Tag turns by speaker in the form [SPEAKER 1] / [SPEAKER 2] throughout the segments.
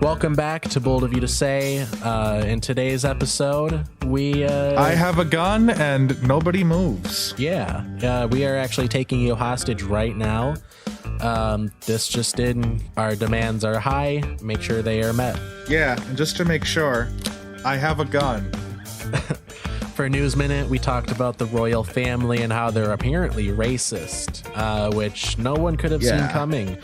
[SPEAKER 1] Welcome back to Bold of You to Say. In today's episode,
[SPEAKER 2] I have a gun and nobody moves.
[SPEAKER 1] we are actually taking you hostage right now. This just in. Our demands are high. Make sure they are met.
[SPEAKER 2] Yeah, and just to make sure, I have a gun.
[SPEAKER 1] For News Minute, we talked about the royal family and how they're apparently racist, which no one could have seen coming.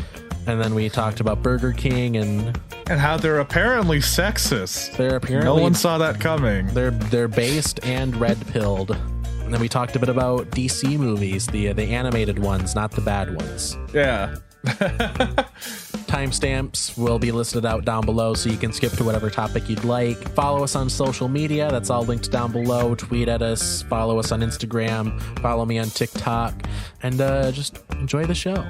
[SPEAKER 1] And then we talked about Burger King and
[SPEAKER 2] how they're apparently sexist. No one saw that coming.
[SPEAKER 1] They're based and red-pilled. And then we talked a bit about DC movies, the animated ones, not the bad ones.
[SPEAKER 2] Yeah.
[SPEAKER 1] Timestamps will be listed out down below, so you can skip to whatever topic you'd like. Follow us on social media. That's all linked down below. Tweet at us. Follow us on Instagram. Follow me on TikTok. And just enjoy the show.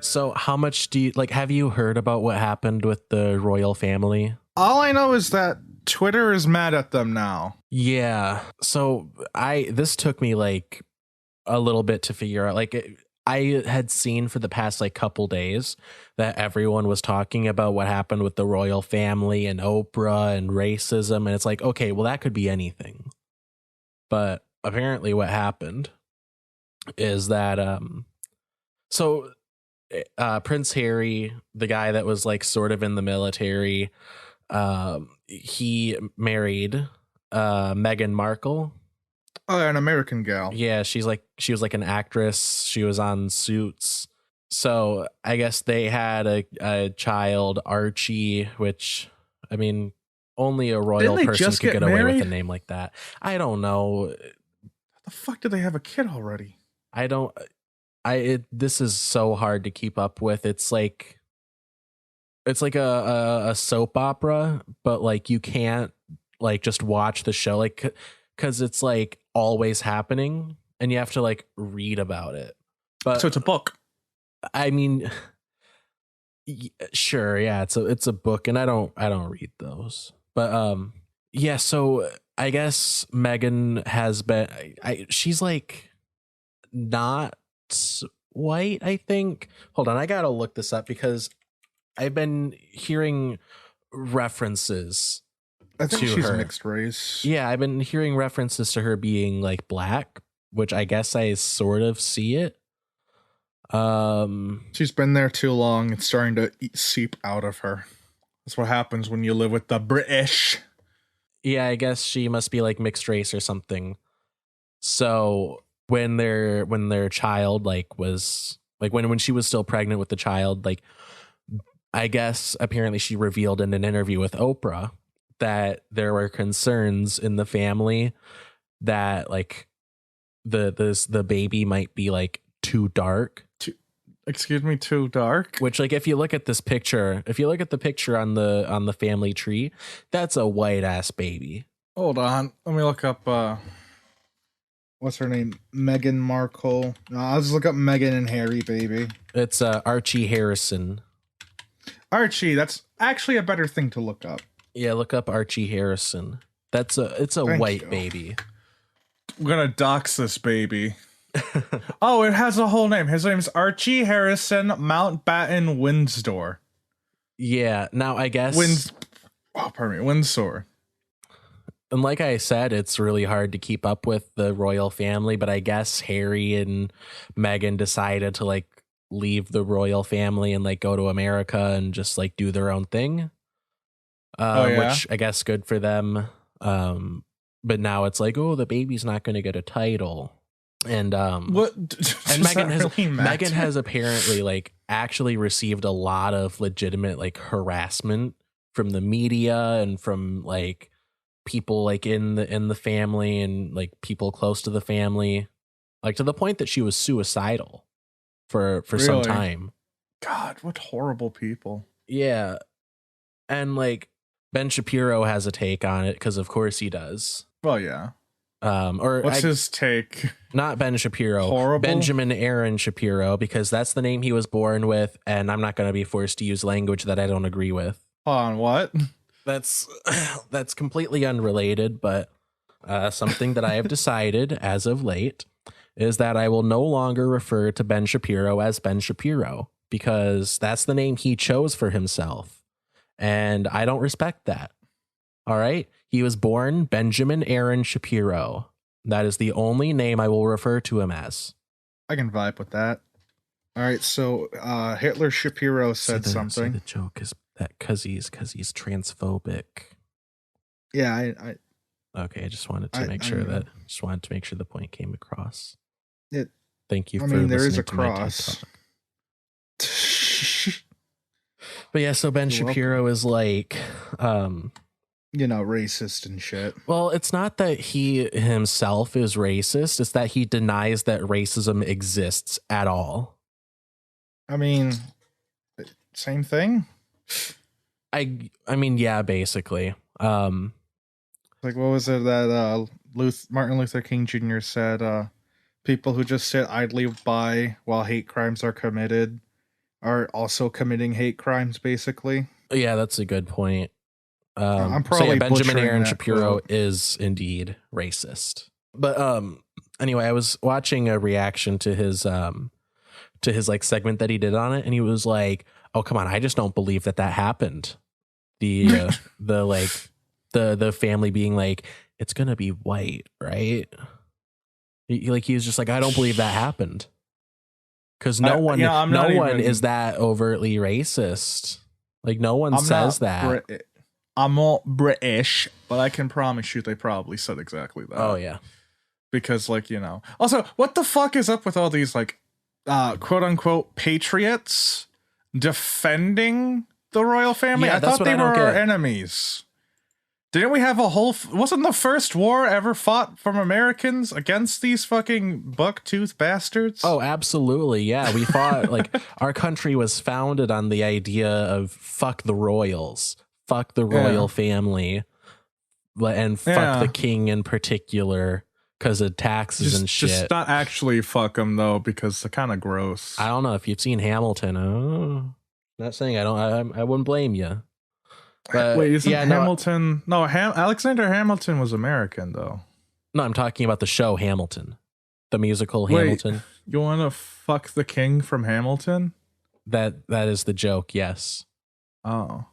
[SPEAKER 1] So how much do you have you heard about what happened with the royal family?
[SPEAKER 2] All I know is that Twitter is mad at them now.
[SPEAKER 1] Yeah. So this took me a little bit to figure out. I had seen for the past couple days that everyone was talking about what happened with the royal family and Oprah and racism. And it's okay, well, that could be anything. But apparently what happened is that, Prince Harry, the guy that was sort of in the military, he married Meghan Markle.
[SPEAKER 2] Oh, an American gal.
[SPEAKER 1] Yeah, she was an actress. She was on Suits. So I guess they had a child, Archie, which, I mean, only a royal person could get away with a name like that. I don't know.
[SPEAKER 2] How the fuck did they have a kid already?
[SPEAKER 1] This is so hard to keep up with. It's like a soap opera, but you can't just watch the show because it's always happening and you have to read about it. But
[SPEAKER 2] so it's a book.
[SPEAKER 1] I mean, sure, yeah, it's a book, and I don't read those. But yeah, so I guess Meghan has been she's not white, I think. Hold on, I gotta look this up because I've been hearing references.
[SPEAKER 2] I think she's mixed race.
[SPEAKER 1] Yeah, I've been hearing references to her being black, which I guess I sort of see it.
[SPEAKER 2] She's been there too long. It's starting to seep out of her. That's what happens when you live with the British.
[SPEAKER 1] Yeah, I guess she must be mixed race or something. So when their child was when she was still pregnant with the child, I guess apparently she revealed in an interview with Oprah that there were concerns in the family that the baby might be too dark.
[SPEAKER 2] Too dark?
[SPEAKER 1] Which if you look at this picture, if you look at the picture on the family tree, that's a white ass baby.
[SPEAKER 2] Hold on, let me look up what's her name? Meghan Markle. No, I'll just look up Meghan and Harry baby.
[SPEAKER 1] It's Archie Harrison.
[SPEAKER 2] Archie, that's actually a better thing to look up.
[SPEAKER 1] Yeah, look up Archie Harrison. It's a
[SPEAKER 2] Thank
[SPEAKER 1] white
[SPEAKER 2] you.
[SPEAKER 1] baby.
[SPEAKER 2] I'm gonna dox this baby. Oh, it has a whole name. His name's Archie Harrison Mountbatten Windsor.
[SPEAKER 1] Yeah, now I guess
[SPEAKER 2] Windsor.
[SPEAKER 1] And like I said, it's really hard to keep up with the royal family, but I guess Harry and Meghan decided to leave the royal family and go to America and just do their own thing. Which I guess good for them. But now it's oh, the baby's not going to get a title. And
[SPEAKER 2] what?
[SPEAKER 1] And Meghan has apparently actually received a lot of legitimate harassment from the media and from people in the family and people close to the family, to the point that she was suicidal for some time.
[SPEAKER 2] God, what horrible people.
[SPEAKER 1] Yeah. And Ben Shapiro has a take on it because of course he does.
[SPEAKER 2] Well, yeah.
[SPEAKER 1] What's
[SPEAKER 2] his take?
[SPEAKER 1] Not Ben Shapiro.
[SPEAKER 2] Horrible?
[SPEAKER 1] Benjamin Aaron Shapiro, because that's the name he was born with, and I'm not going to be forced to use language that I don't agree with.
[SPEAKER 2] Hold on, what?
[SPEAKER 1] That's completely unrelated, but something that I have decided as of late is that I will no longer refer to Ben Shapiro as Ben Shapiro, because that's the name he chose for himself. And I don't respect that. All right. He was born Benjamin Aaron Shapiro. That is the only name I will refer to him as.
[SPEAKER 2] I can vibe with that. All right. So Hitler Shapiro said something.
[SPEAKER 1] The joke is that because he's transphobic.
[SPEAKER 2] Yeah. I
[SPEAKER 1] okay. I just wanted to make sure the point came across. Thank you.
[SPEAKER 2] There is a cross.
[SPEAKER 1] But yeah, so Ben Shapiro is like,
[SPEAKER 2] racist and shit.
[SPEAKER 1] Well, it's not that he himself is racist. It's that he denies that racism exists at all.
[SPEAKER 2] I mean, same thing.
[SPEAKER 1] I mean, yeah, basically.
[SPEAKER 2] Like, what was it that Martin Luther King Jr. said? People who just sit idly by while hate crimes are committed are also committing hate crimes, basically.
[SPEAKER 1] Yeah, that's a good point.
[SPEAKER 2] I'm probably
[SPEAKER 1] Benjamin Aaron Shapiro is indeed racist. But anyway, I was watching a reaction to his like segment that he did on it, and he was like, "Oh, come on, I just don't believe that happened." The the family being like, "It's gonna be white, right?" He was just like, "I don't believe that happened." Because no one is that overtly racist. Like, no one says that.
[SPEAKER 2] I'm not British, but I can promise you they probably said exactly that.
[SPEAKER 1] Oh, yeah.
[SPEAKER 2] Because, Also, what the fuck is up with all these, quote-unquote patriots defending the royal family?
[SPEAKER 1] Yeah,
[SPEAKER 2] I thought they were our enemies. Didn't we have wasn't the first war ever fought from Americans against these fucking buck-toothed bastards?
[SPEAKER 1] Oh, absolutely. Yeah, we fought, our country was founded on the idea of fuck the royals, fuck the royal family, and fuck the king in particular because of taxes and shit.
[SPEAKER 2] Just not actually fuck them, though, because they're kind of gross.
[SPEAKER 1] I don't know if you've seen Hamilton. Oh, not saying I wouldn't blame you. But,
[SPEAKER 2] wait, isn't Hamilton? No, Alexander Hamilton was American, though.
[SPEAKER 1] No, I'm talking about the show Hamilton, the musical Hamilton.
[SPEAKER 2] You want to fuck the king from Hamilton?
[SPEAKER 1] That is the joke. Yes.
[SPEAKER 2] Oh,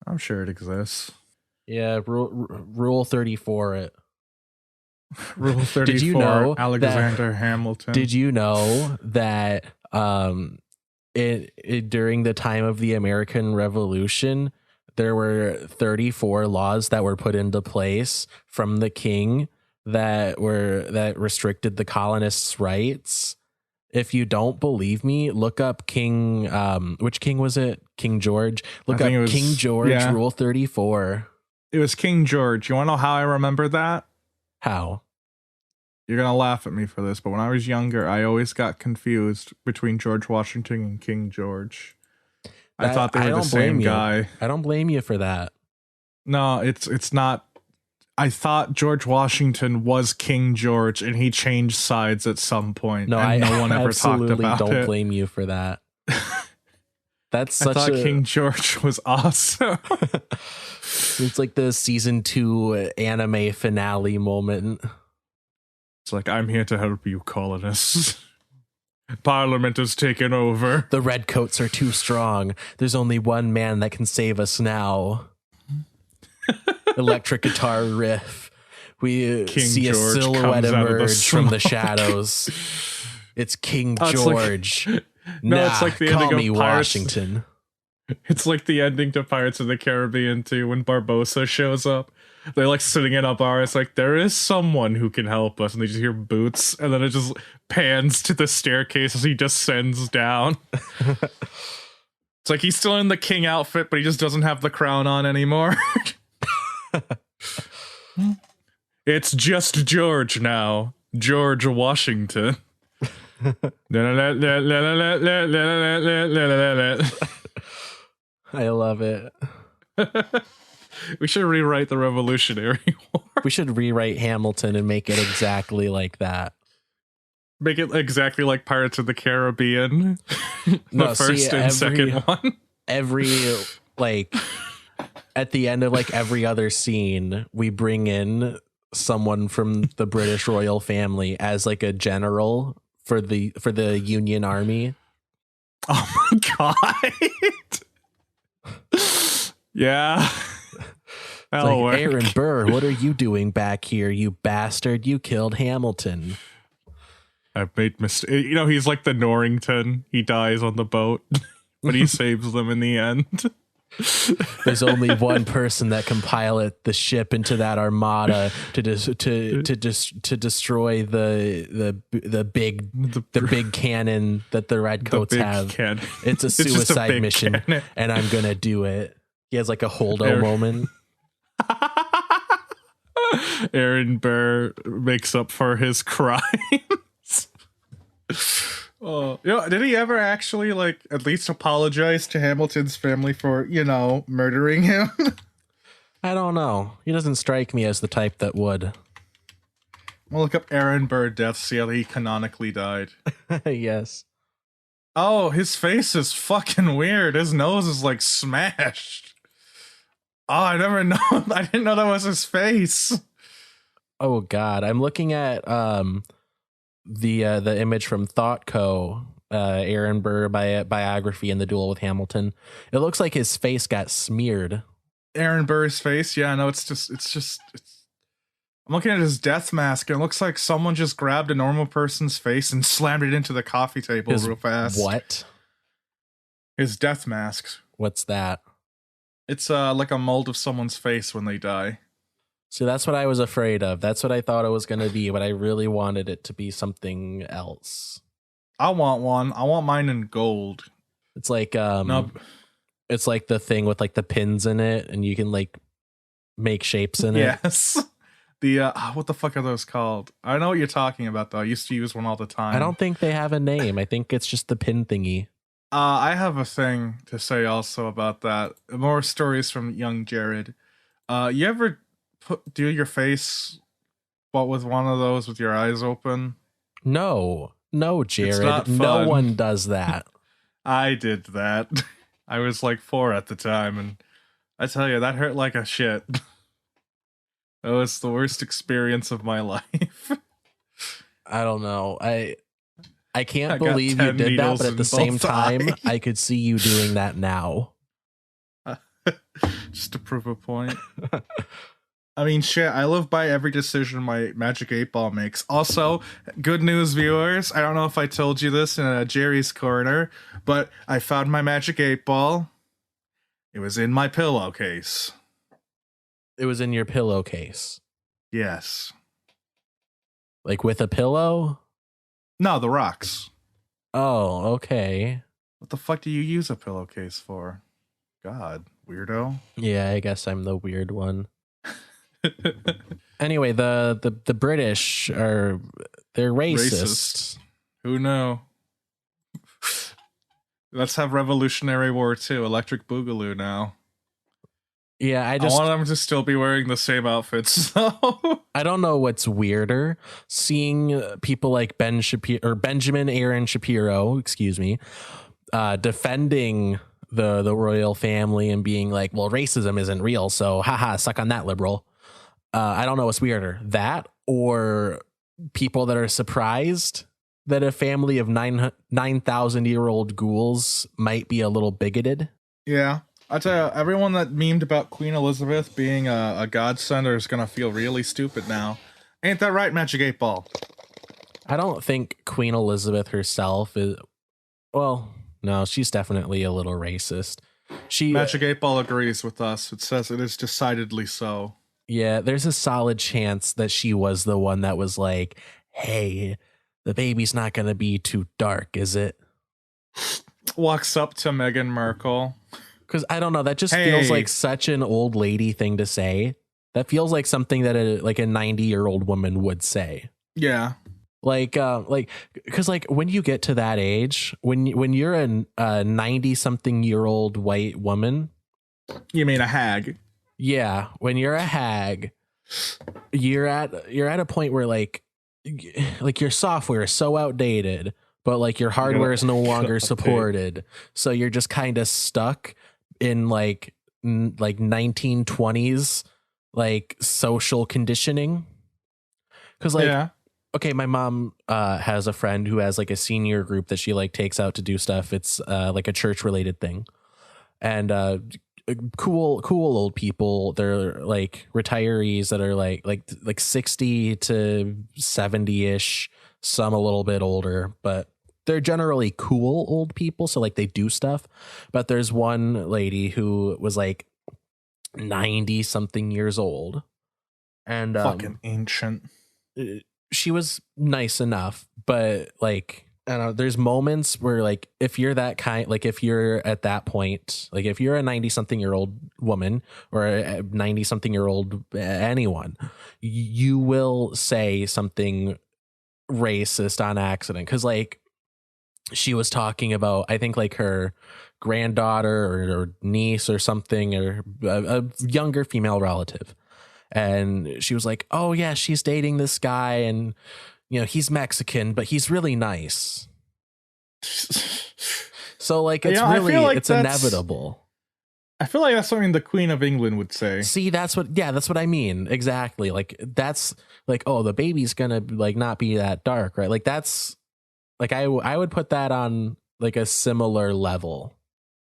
[SPEAKER 2] I'm sure it exists.
[SPEAKER 1] Yeah, Rule 34. It.
[SPEAKER 2] Rule 34.
[SPEAKER 1] Did you know
[SPEAKER 2] Alexander Hamilton?
[SPEAKER 1] Did you know that during the time of the American Revolution, there were 34 laws that were put into place from the king that restricted the colonists' rights. If you don't believe me, look up King. Which king was it? King George. Look up King George. Rule 34.
[SPEAKER 2] It was King George. You want to know how I remember that?
[SPEAKER 1] How?
[SPEAKER 2] You're gonna laugh at me for this, but when I was younger, I always got confused between George Washington and King George. I thought they were the same guy.
[SPEAKER 1] I don't blame you for that.
[SPEAKER 2] No, it's not. I thought George Washington was King George, and he changed sides at some point. No, no one ever talked about it.
[SPEAKER 1] Don't blame you for that. That's
[SPEAKER 2] I thought King George was awesome.
[SPEAKER 1] It's like the season 2 anime finale moment.
[SPEAKER 2] It's like, I'm here to help you, colonists. Parliament has taken over.
[SPEAKER 1] The redcoats are too strong. There's only one man that can save us now. Electric guitar riff. We
[SPEAKER 2] King
[SPEAKER 1] see
[SPEAKER 2] George
[SPEAKER 1] a silhouette emerge from the
[SPEAKER 2] smoke.
[SPEAKER 1] shadows. It's King George.
[SPEAKER 2] It's like the ending
[SPEAKER 1] call me
[SPEAKER 2] of Pirates.
[SPEAKER 1] Washington.
[SPEAKER 2] It's like the ending to Pirates of the Caribbean too, when Barbossa shows up. They're like sitting in a bar. It's like, there is someone who can help us. And they just hear boots. And then it just pans to the staircase as he descends down. It's like he's still in the king outfit, but he just doesn't have the crown on anymore. It's just George now. George Washington.
[SPEAKER 1] I love it.
[SPEAKER 2] We should rewrite the Revolutionary War.
[SPEAKER 1] We should rewrite Hamilton and make it exactly like that.
[SPEAKER 2] Make it exactly like Pirates of the Caribbean. First and second one.
[SPEAKER 1] Every, at the end of every other scene, we bring in someone from the British royal family as a general for the Union Army.
[SPEAKER 2] Oh my god. Yeah.
[SPEAKER 1] It's like, Aaron Burr, what are you doing back here, you bastard? You killed Hamilton.
[SPEAKER 2] I've made mistakes. You know, he's like the Norrington. He dies on the boat, but he saves them in the end.
[SPEAKER 1] There's only one person that can pilot the ship into that armada to destroy the big cannon that the redcoats have.
[SPEAKER 2] Cannon.
[SPEAKER 1] It's a suicide mission, cannon. And I'm gonna do it. He has like a Holdo moment.
[SPEAKER 2] Aaron Burr makes up for his crimes. Oh, you know, did he ever actually like at least apologize to Hamilton's family for, you know, murdering him?
[SPEAKER 1] I don't know. He doesn't strike me as the type that would.
[SPEAKER 2] We'll look up Aaron Burr death, see how he canonically died.
[SPEAKER 1] Yes.
[SPEAKER 2] Oh, his face is fucking weird. His nose is like smashed. Oh, I never know. I didn't know that was his face.
[SPEAKER 1] Oh God, I'm looking at the image from ThoughtCo, Aaron Burr biography in the duel with Hamilton. It looks like his face got smeared.
[SPEAKER 2] Aaron Burr's face, yeah, no, it's I'm looking at his death mask, and it looks like someone just grabbed a normal person's face and slammed it into the coffee table real fast.
[SPEAKER 1] What?
[SPEAKER 2] His death mask.
[SPEAKER 1] What's that?
[SPEAKER 2] It's like a mold of someone's face when they die.
[SPEAKER 1] So that's what I was afraid of. That's what I thought it was going to be, but I really wanted it to be something else.
[SPEAKER 2] I want one. I want mine in gold.
[SPEAKER 1] It's like it's like the thing with like the pins in it, and you can like make shapes in it.
[SPEAKER 2] Yes. The what the fuck are those called? I know what you're talking about though. I used to use one all the time.
[SPEAKER 1] I don't think they have a name. I think it's just the pin thingy.
[SPEAKER 2] I have a thing to say also about that. More stories from young Jared. You ever do your face with one of those with your eyes open?
[SPEAKER 1] No, Jared. No one does that.
[SPEAKER 2] I did that. I was like 4 at the time, and I tell you, that hurt like a shit. That was the worst experience of my life.
[SPEAKER 1] I don't know. I can't believe you did that, but at the same time, I could see you doing that now.
[SPEAKER 2] Just to prove a point. I mean, shit, I live by every decision my Magic 8-Ball makes. Also, good news, viewers. I don't know if I told you this in Jerry's Corner, but I found my Magic 8-Ball. It was in my pillowcase.
[SPEAKER 1] It was in your pillowcase?
[SPEAKER 2] Yes.
[SPEAKER 1] Like with a pillow?
[SPEAKER 2] No, the rocks.
[SPEAKER 1] Oh, okay.
[SPEAKER 2] What the fuck do you use a pillowcase for? God, weirdo.
[SPEAKER 1] Yeah, I guess I'm the weird one. Anyway, the British they're racist.
[SPEAKER 2] Who knew? Let's have Revolutionary War 2, Electric Boogaloo now.
[SPEAKER 1] Yeah, I
[SPEAKER 2] want them to still be wearing the same outfits. So.
[SPEAKER 1] I don't know what's weirder, seeing people like Benjamin Aaron Shapiro, defending the royal family and being like, well, racism isn't real, so haha, suck on that, liberal. I don't know what's weirder, that or people that are surprised that a family of 9,000-year-old ghouls might be a little bigoted.
[SPEAKER 2] Yeah. I tell you, everyone that memed about Queen Elizabeth being a godsender is going to feel really stupid now. Ain't that right, Magic 8-Ball?
[SPEAKER 1] I don't think Queen Elizabeth herself is... Well, no, she's definitely a little racist.
[SPEAKER 2] Magic 8-Ball agrees with us. It says it is decidedly so.
[SPEAKER 1] Yeah, there's a solid chance that she was the one that was like, hey, the baby's not going to be too dark, is it?
[SPEAKER 2] Walks up to Meghan Markle.
[SPEAKER 1] Because I don't know, that just feels like such an old lady thing to say. That feels like something that a 90-year-old woman would say.
[SPEAKER 2] Yeah.
[SPEAKER 1] Because when you get to that age, when you're a 90-something-year-old white woman.
[SPEAKER 2] You mean a hag?
[SPEAKER 1] Yeah. When you're a hag, you're at a point where like your software is so outdated, but like your hardware is no longer supported. So you're just kind of stuck in like 1920s like social conditioning. Because okay, my mom has a friend who has like a senior group that she like takes out to do stuff. It's like a church related thing. And cool old people. They're like retirees that are like 60 to 70-ish, some a little bit older, but they're generally cool old people, so like they do stuff. But there's one lady who was like 90 something years old, and
[SPEAKER 2] Fucking ancient.
[SPEAKER 1] she was nice enough, but like I don't know, there's moments where like if you're that kind, like if you're at that point, like if you're a 90 something year old woman or a 90 something year old anyone, you will say something racist on accident. Cause like she was talking about, I think like her granddaughter or niece or something, or a younger female relative. And she was like, oh yeah, she's dating this guy, and you know, he's Mexican, but he's really nice. So like, it's really, like it's inevitable.
[SPEAKER 2] I feel like that's something the Queen of England would say.
[SPEAKER 1] See, that's what I mean. Exactly. Like, that's like, oh, the baby's gonna like not be that dark, right? Like that's like, I would put that on like a similar level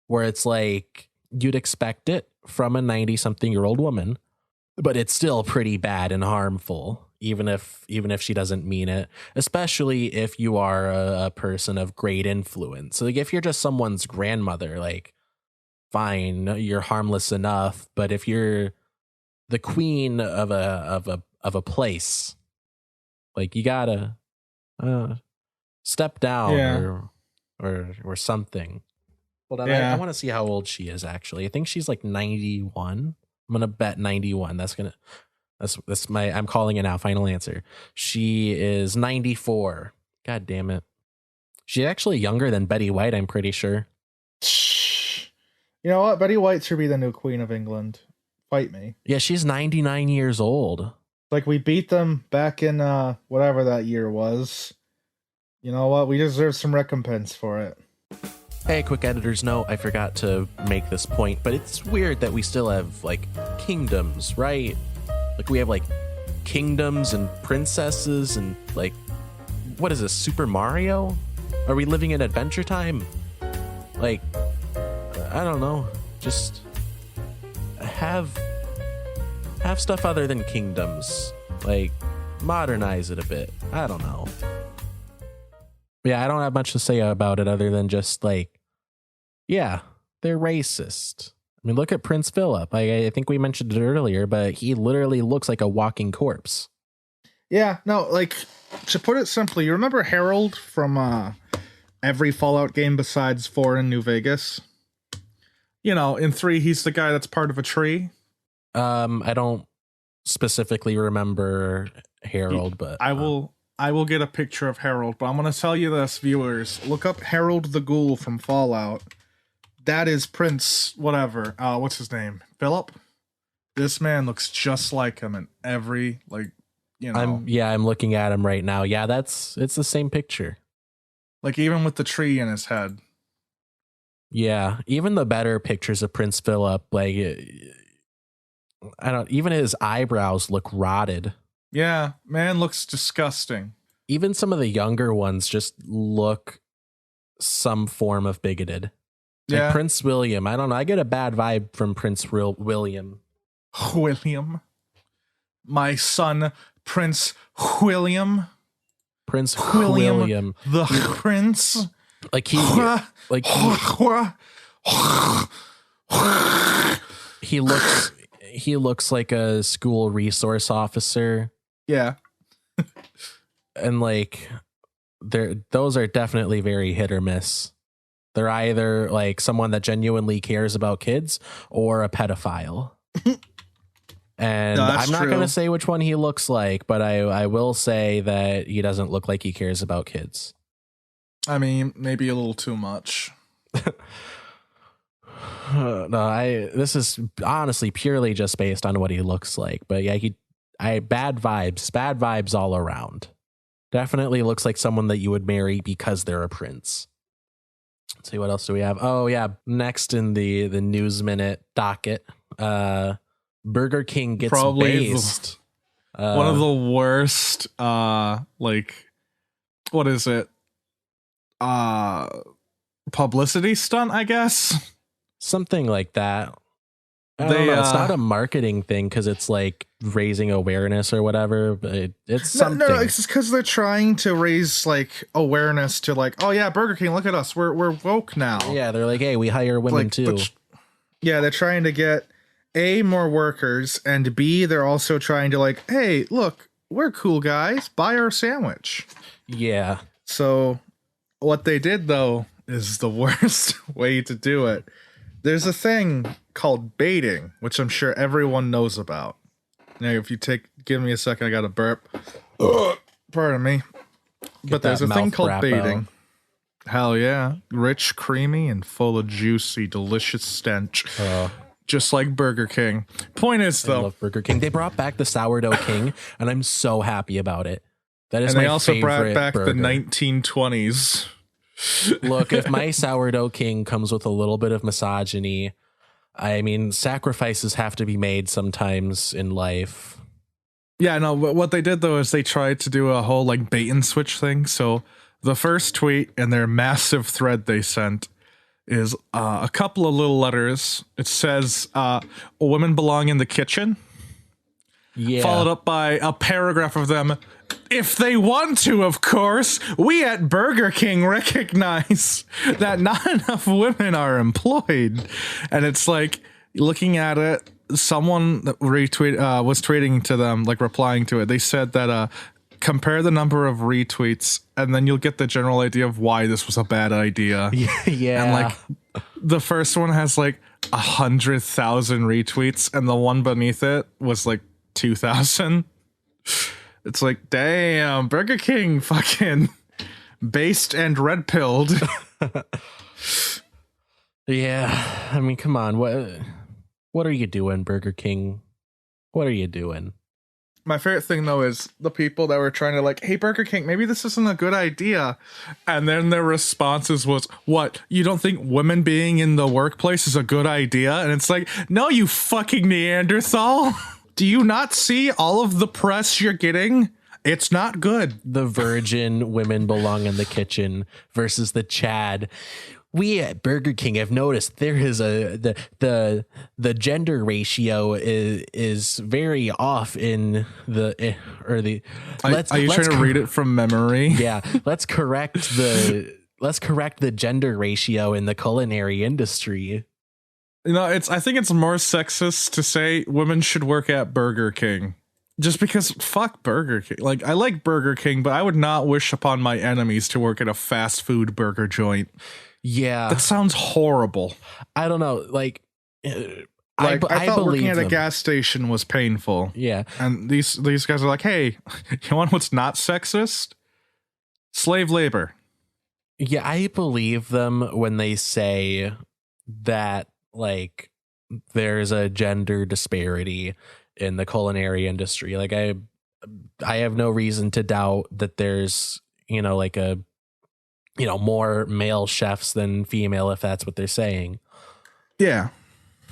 [SPEAKER 1] where it's like, you'd expect it from a 90 something year old woman, but it's still pretty bad and harmful, even if she doesn't mean it, especially if you are a person of great influence. So like if you're just someone's grandmother, like fine, you're harmless enough. But if you're the queen of a place, like you gotta step down or something. Hold on, I want to see how old she is actually. I think she's like 91. I'm gonna bet 91. That's my, I'm calling it now. Final answer. She is 94. God damn it. She's actually younger than Betty White, I'm pretty sure.
[SPEAKER 3] You know what? Betty White should be the new Queen of England. Fight me.
[SPEAKER 1] Yeah, she's 99 years old.
[SPEAKER 3] Like we beat them back in whatever that year was. You know what? We deserve some recompense for it.
[SPEAKER 1] Hey, quick editor's note, I forgot to make this point, but it's weird that we still have, like, kingdoms, right? Like, we have, like, kingdoms and princesses and, like, what is this, Super Mario? Are we living in Adventure Time? Like, I don't know. Just have stuff other than kingdoms. Like, modernize it a bit. I don't know. Yeah, I don't have much to say about it other than just like, yeah, they're racist. I mean, look at Prince Philip. I think we mentioned it earlier, but he literally looks like a walking corpse.
[SPEAKER 3] Yeah, no, like, to put it simply, you remember Harold from every Fallout game besides 4 in New Vegas?
[SPEAKER 2] You know, in 3, he's the guy that's part of a tree.
[SPEAKER 1] I don't specifically remember Harold, but
[SPEAKER 2] I will get a picture of Harold, but I'm going to tell you this, viewers.
[SPEAKER 3] Look up Harold the Ghoul from Fallout.
[SPEAKER 2] That is Prince, whatever. What's his name? Philip? This man looks just like him in every, like, you know.
[SPEAKER 1] I'm looking at him right now. Yeah, it's the same picture.
[SPEAKER 2] Like, even with the tree in his head.
[SPEAKER 1] Yeah, even the better pictures of Prince Philip, like, even his eyebrows look rotted.
[SPEAKER 2] Yeah, man looks disgusting.
[SPEAKER 1] Even some of the younger ones just look some form of bigoted.
[SPEAKER 2] Yeah.
[SPEAKER 1] Like Prince William. I don't know. I get a bad vibe from Prince William.
[SPEAKER 2] William. My son, Prince William.
[SPEAKER 1] Prince William.
[SPEAKER 2] The Prince.
[SPEAKER 1] Like he looks like a school resource officer.
[SPEAKER 2] Yeah.
[SPEAKER 1] And like those are definitely very hit or miss. They're either like someone that genuinely cares about kids or a pedophile. And I'm not going to say which one he looks like, but I will say that he doesn't look like he cares about kids.
[SPEAKER 2] I mean, maybe a little too much.
[SPEAKER 1] No, this is honestly purely just based on what he looks like. But yeah, bad vibes all around. Definitely looks like someone that you would marry because they're a prince. Let's see, what else do we have? Oh yeah, next in the news minute docket, Burger King gets based
[SPEAKER 2] One of the worst, like, what is it? Publicity stunt, I guess.
[SPEAKER 1] Something like that. I don't know. It's not a marketing thing because it's like raising awareness or whatever, but it's something.
[SPEAKER 3] No, it's just because they're trying to raise like awareness to like, oh yeah, Burger King, look at us, we're woke now.
[SPEAKER 1] Yeah, they're like, hey, we hire women too.
[SPEAKER 3] Yeah, they're trying to get A, more workers, and B, they're also trying to like, hey, look, we're cool guys, buy our sandwich.
[SPEAKER 1] Yeah.
[SPEAKER 3] So what they did though is the worst way to do it. There's a thing called baiting, which I'm sure everyone knows about. Now, if you give me a second, I got to burp. Pardon me. But there's a thing called baiting. Hell yeah. Rich, creamy, and full of juicy, delicious stench. Just like Burger King. Point is, though, I love
[SPEAKER 1] Burger King. They brought back the Sourdough King, and I'm so happy about it. That is
[SPEAKER 3] my favorite.
[SPEAKER 1] my
[SPEAKER 3] And they also brought
[SPEAKER 1] favorite
[SPEAKER 3] back
[SPEAKER 1] burger.
[SPEAKER 3] the 1920s.
[SPEAKER 1] Look, if my Sourdough King comes with a little bit of misogyny, I mean, sacrifices have to be made sometimes in life.
[SPEAKER 2] Yeah, no, but what they did, though, is they tried to do a whole, like, bait and switch thing. So the first tweet in their massive thread they sent is a couple of little letters. It says, women belong in the kitchen.
[SPEAKER 1] Yeah.
[SPEAKER 2] Followed up by a paragraph of them. If they want to, of course, we at Burger King recognize that not enough women are employed. And it's like, looking at it, someone was tweeting to them, like replying to it. They said that compare the number of retweets and then you'll get the general idea of why this was a bad idea.
[SPEAKER 1] Yeah.
[SPEAKER 2] And like the first one has like 100,000 retweets and the one beneath it was like 2,000. It's like, damn, Burger King fucking based and red pilled.
[SPEAKER 1] Yeah, I mean, come on, what are you doing, Burger King? What are you doing?
[SPEAKER 3] My favorite thing though is the people that were trying to like, hey, Burger King, maybe this isn't a good idea,
[SPEAKER 2] and then their responses was, what, you don't think women being in the workplace is a good idea? And it's like, no, you fucking Neanderthal. Do you not see all of the press you're getting? It's not good.
[SPEAKER 1] The virgin women belong in the kitchen versus the Chad. We at Burger King have noticed there is the gender ratio is very off in the.
[SPEAKER 2] Are you trying to read it from memory?
[SPEAKER 1] Yeah, let's correct the gender ratio in the culinary industry.
[SPEAKER 2] You know, I think it's more sexist to say women should work at Burger King. Just because, fuck Burger King. Like, I like Burger King, but I would not wish upon my enemies to work at a fast food burger joint.
[SPEAKER 1] Yeah.
[SPEAKER 2] That sounds horrible.
[SPEAKER 1] I don't know. Like
[SPEAKER 3] I thought working at a gas station was painful.
[SPEAKER 1] Yeah.
[SPEAKER 2] And these guys are like, hey, you want what's not sexist? Slave labor.
[SPEAKER 1] Yeah, I believe them when they say that, like, there's a gender disparity in the culinary industry. Like, I have no reason to doubt that there's, like a, more male chefs than female, if that's what they're saying.
[SPEAKER 3] Yeah.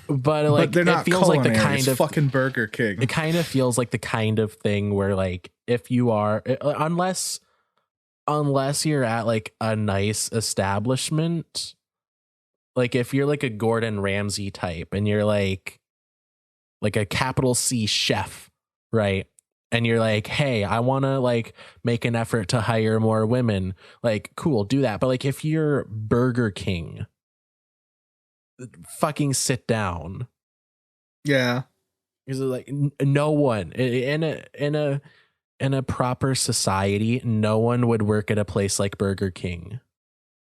[SPEAKER 1] But like,
[SPEAKER 3] they're not,
[SPEAKER 1] it feels like the kind of
[SPEAKER 3] fucking Burger King.
[SPEAKER 1] It kind of feels like the kind of thing where, like, if you are, unless you're at like a nice establishment, like if you're like a Gordon Ramsay type and you're like a capital C chef, right? And you're like, hey, I want to like make an effort to hire more women. Like, cool, do that. But like, if you're Burger King, fucking sit down.
[SPEAKER 3] Yeah.
[SPEAKER 1] Because like no one in a proper society, no one would work at a place like Burger King.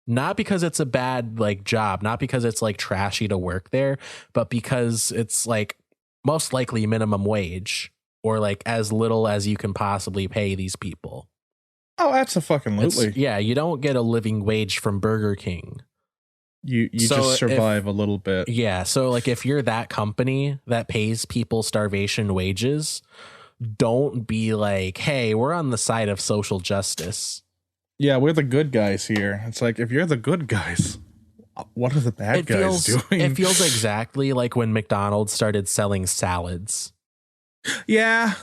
[SPEAKER 1] Not because it's a bad like job, not because it's like trashy to work there, but because it's like most likely minimum wage or like as little as you can possibly pay these people.
[SPEAKER 3] Oh, absolutely.
[SPEAKER 1] Yeah, you don't get a living wage from Burger King.
[SPEAKER 3] You just survive a little bit.
[SPEAKER 1] Yeah, so like if you're that company that pays people starvation wages, don't be like, hey, we're on the side of social justice.
[SPEAKER 3] Yeah, we're the good guys here. It's like, if you're the good guys, what are the bad guys doing?
[SPEAKER 1] It feels exactly like when McDonald's started selling salads.
[SPEAKER 3] Yeah.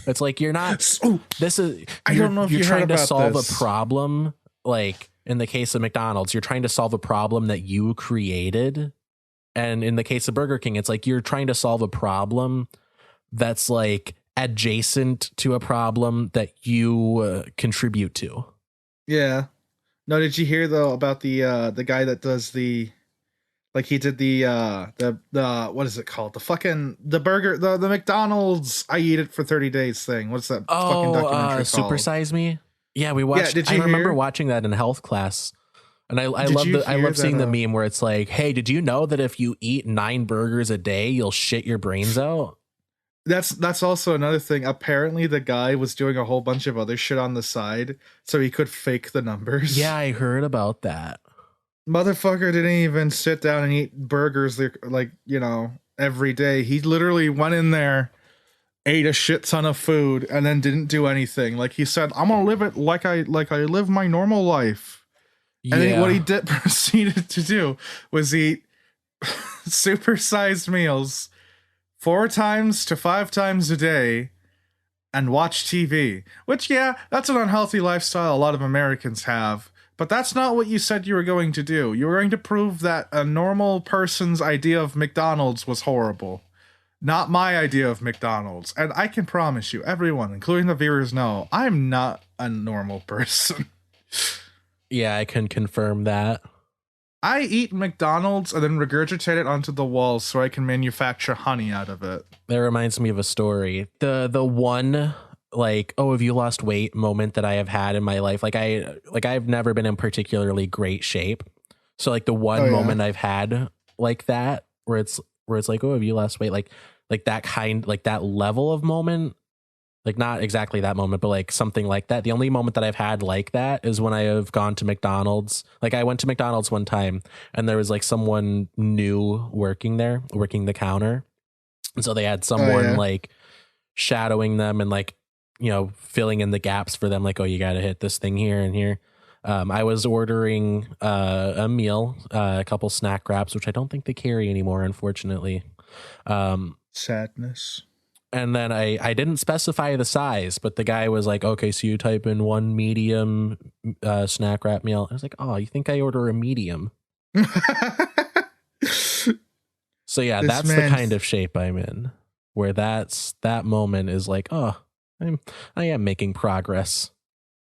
[SPEAKER 1] It's like you're not.
[SPEAKER 3] So,
[SPEAKER 1] This is.
[SPEAKER 3] I don't know if
[SPEAKER 1] you're
[SPEAKER 3] you
[SPEAKER 1] trying
[SPEAKER 3] heard
[SPEAKER 1] to
[SPEAKER 3] about
[SPEAKER 1] solve
[SPEAKER 3] this.
[SPEAKER 1] a problem. Like in the case of McDonald's, you're trying to solve a problem that you created, and in the case of Burger King, it's like you're trying to solve a problem that's like adjacent to a problem that you contribute to.
[SPEAKER 3] Yeah. No, did you hear though about the guy that does the, like he did the what is it called? The burger, the McDonald's I eat it for 30 days thing. What's that fucking documentary
[SPEAKER 1] Super
[SPEAKER 3] called?
[SPEAKER 1] Size Me. Yeah, we watched.
[SPEAKER 3] did
[SPEAKER 1] I
[SPEAKER 3] you
[SPEAKER 1] remember
[SPEAKER 3] hear?
[SPEAKER 1] watching that in health class, and I
[SPEAKER 3] Did
[SPEAKER 1] love
[SPEAKER 3] you
[SPEAKER 1] I
[SPEAKER 3] hear
[SPEAKER 1] love seeing
[SPEAKER 3] that,
[SPEAKER 1] the meme where it's like, "Hey, did you know that if you eat 9 burgers a day, you'll shit your brains out?"
[SPEAKER 3] That's also another thing. Apparently the guy was doing a whole bunch of other shit on the side so he could fake the numbers.
[SPEAKER 1] Yeah, I heard about that.
[SPEAKER 3] Motherfucker didn't even sit down and eat burgers like, every day. He literally went in there, ate a shit ton of food, and then didn't do anything. Like he said, I'm gonna live it like I live my normal life. And then what he did proceeded to do was eat supersized meals 4 times to 5 times a day and watch TV. Which, yeah, that's an unhealthy lifestyle a lot of Americans have. But that's not what you said you were going to do. You were going to prove that a normal person's idea of McDonald's was horrible. Not my idea of McDonald's. And I can promise you, everyone, including the viewers, know I'm not a normal person.
[SPEAKER 1] Yeah, I can confirm that.
[SPEAKER 3] I eat McDonald's and then regurgitate it onto the walls so I can manufacture honey out of it.
[SPEAKER 1] That reminds me of a story. The one like, oh, have you lost weight moment that I have had in my life? I've never been in particularly great shape. So like the one moment I've had like that where it's like, oh, have you lost weight? Like that level of moment. Like not exactly that moment, but like something like that. The only moment that I've had like that is when I have gone to McDonald's. Like I went to McDonald's one time and there was like someone new working the counter. And so they had someone like shadowing them and like, filling in the gaps for them. Like, oh, you got to hit this thing here and here. I was ordering a meal, a couple snack wraps, which I don't think they carry anymore, unfortunately.
[SPEAKER 3] Sadness.
[SPEAKER 1] And then I didn't specify the size, but the guy was like, okay, so you type in 1 medium snack wrap meal. I was like, oh, you think I order a medium? So yeah, that's the kind of shape I'm in, where that moment is like, oh, I am making progress.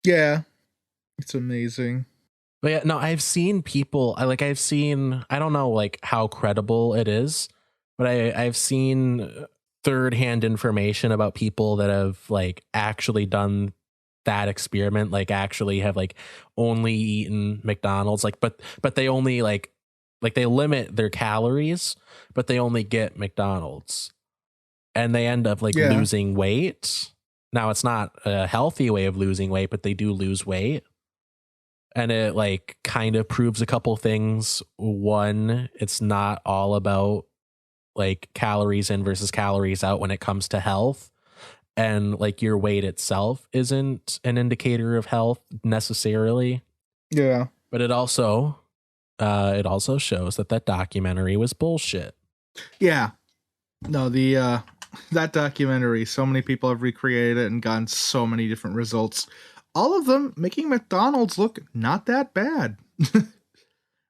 [SPEAKER 3] Yeah, it's amazing.
[SPEAKER 1] But yeah, no, I've seen people, I don't know like how credible it is, but I've seen third-hand information about people that have like actually done that experiment, like actually have like only eaten McDonald's, like but they only like they limit their calories, but they only get McDonald's and they end up like losing weight. Now it's not a healthy way of losing weight, but they do lose weight. And it like kind of proves a couple things. One, it's not all about like calories in versus calories out when it comes to health. And like your weight itself isn't an indicator of health necessarily.
[SPEAKER 3] Yeah.
[SPEAKER 1] But it also shows that documentary was bullshit.
[SPEAKER 3] Yeah. No, that documentary, so many people have recreated it and gotten so many different results. All of them making McDonald's look not that bad.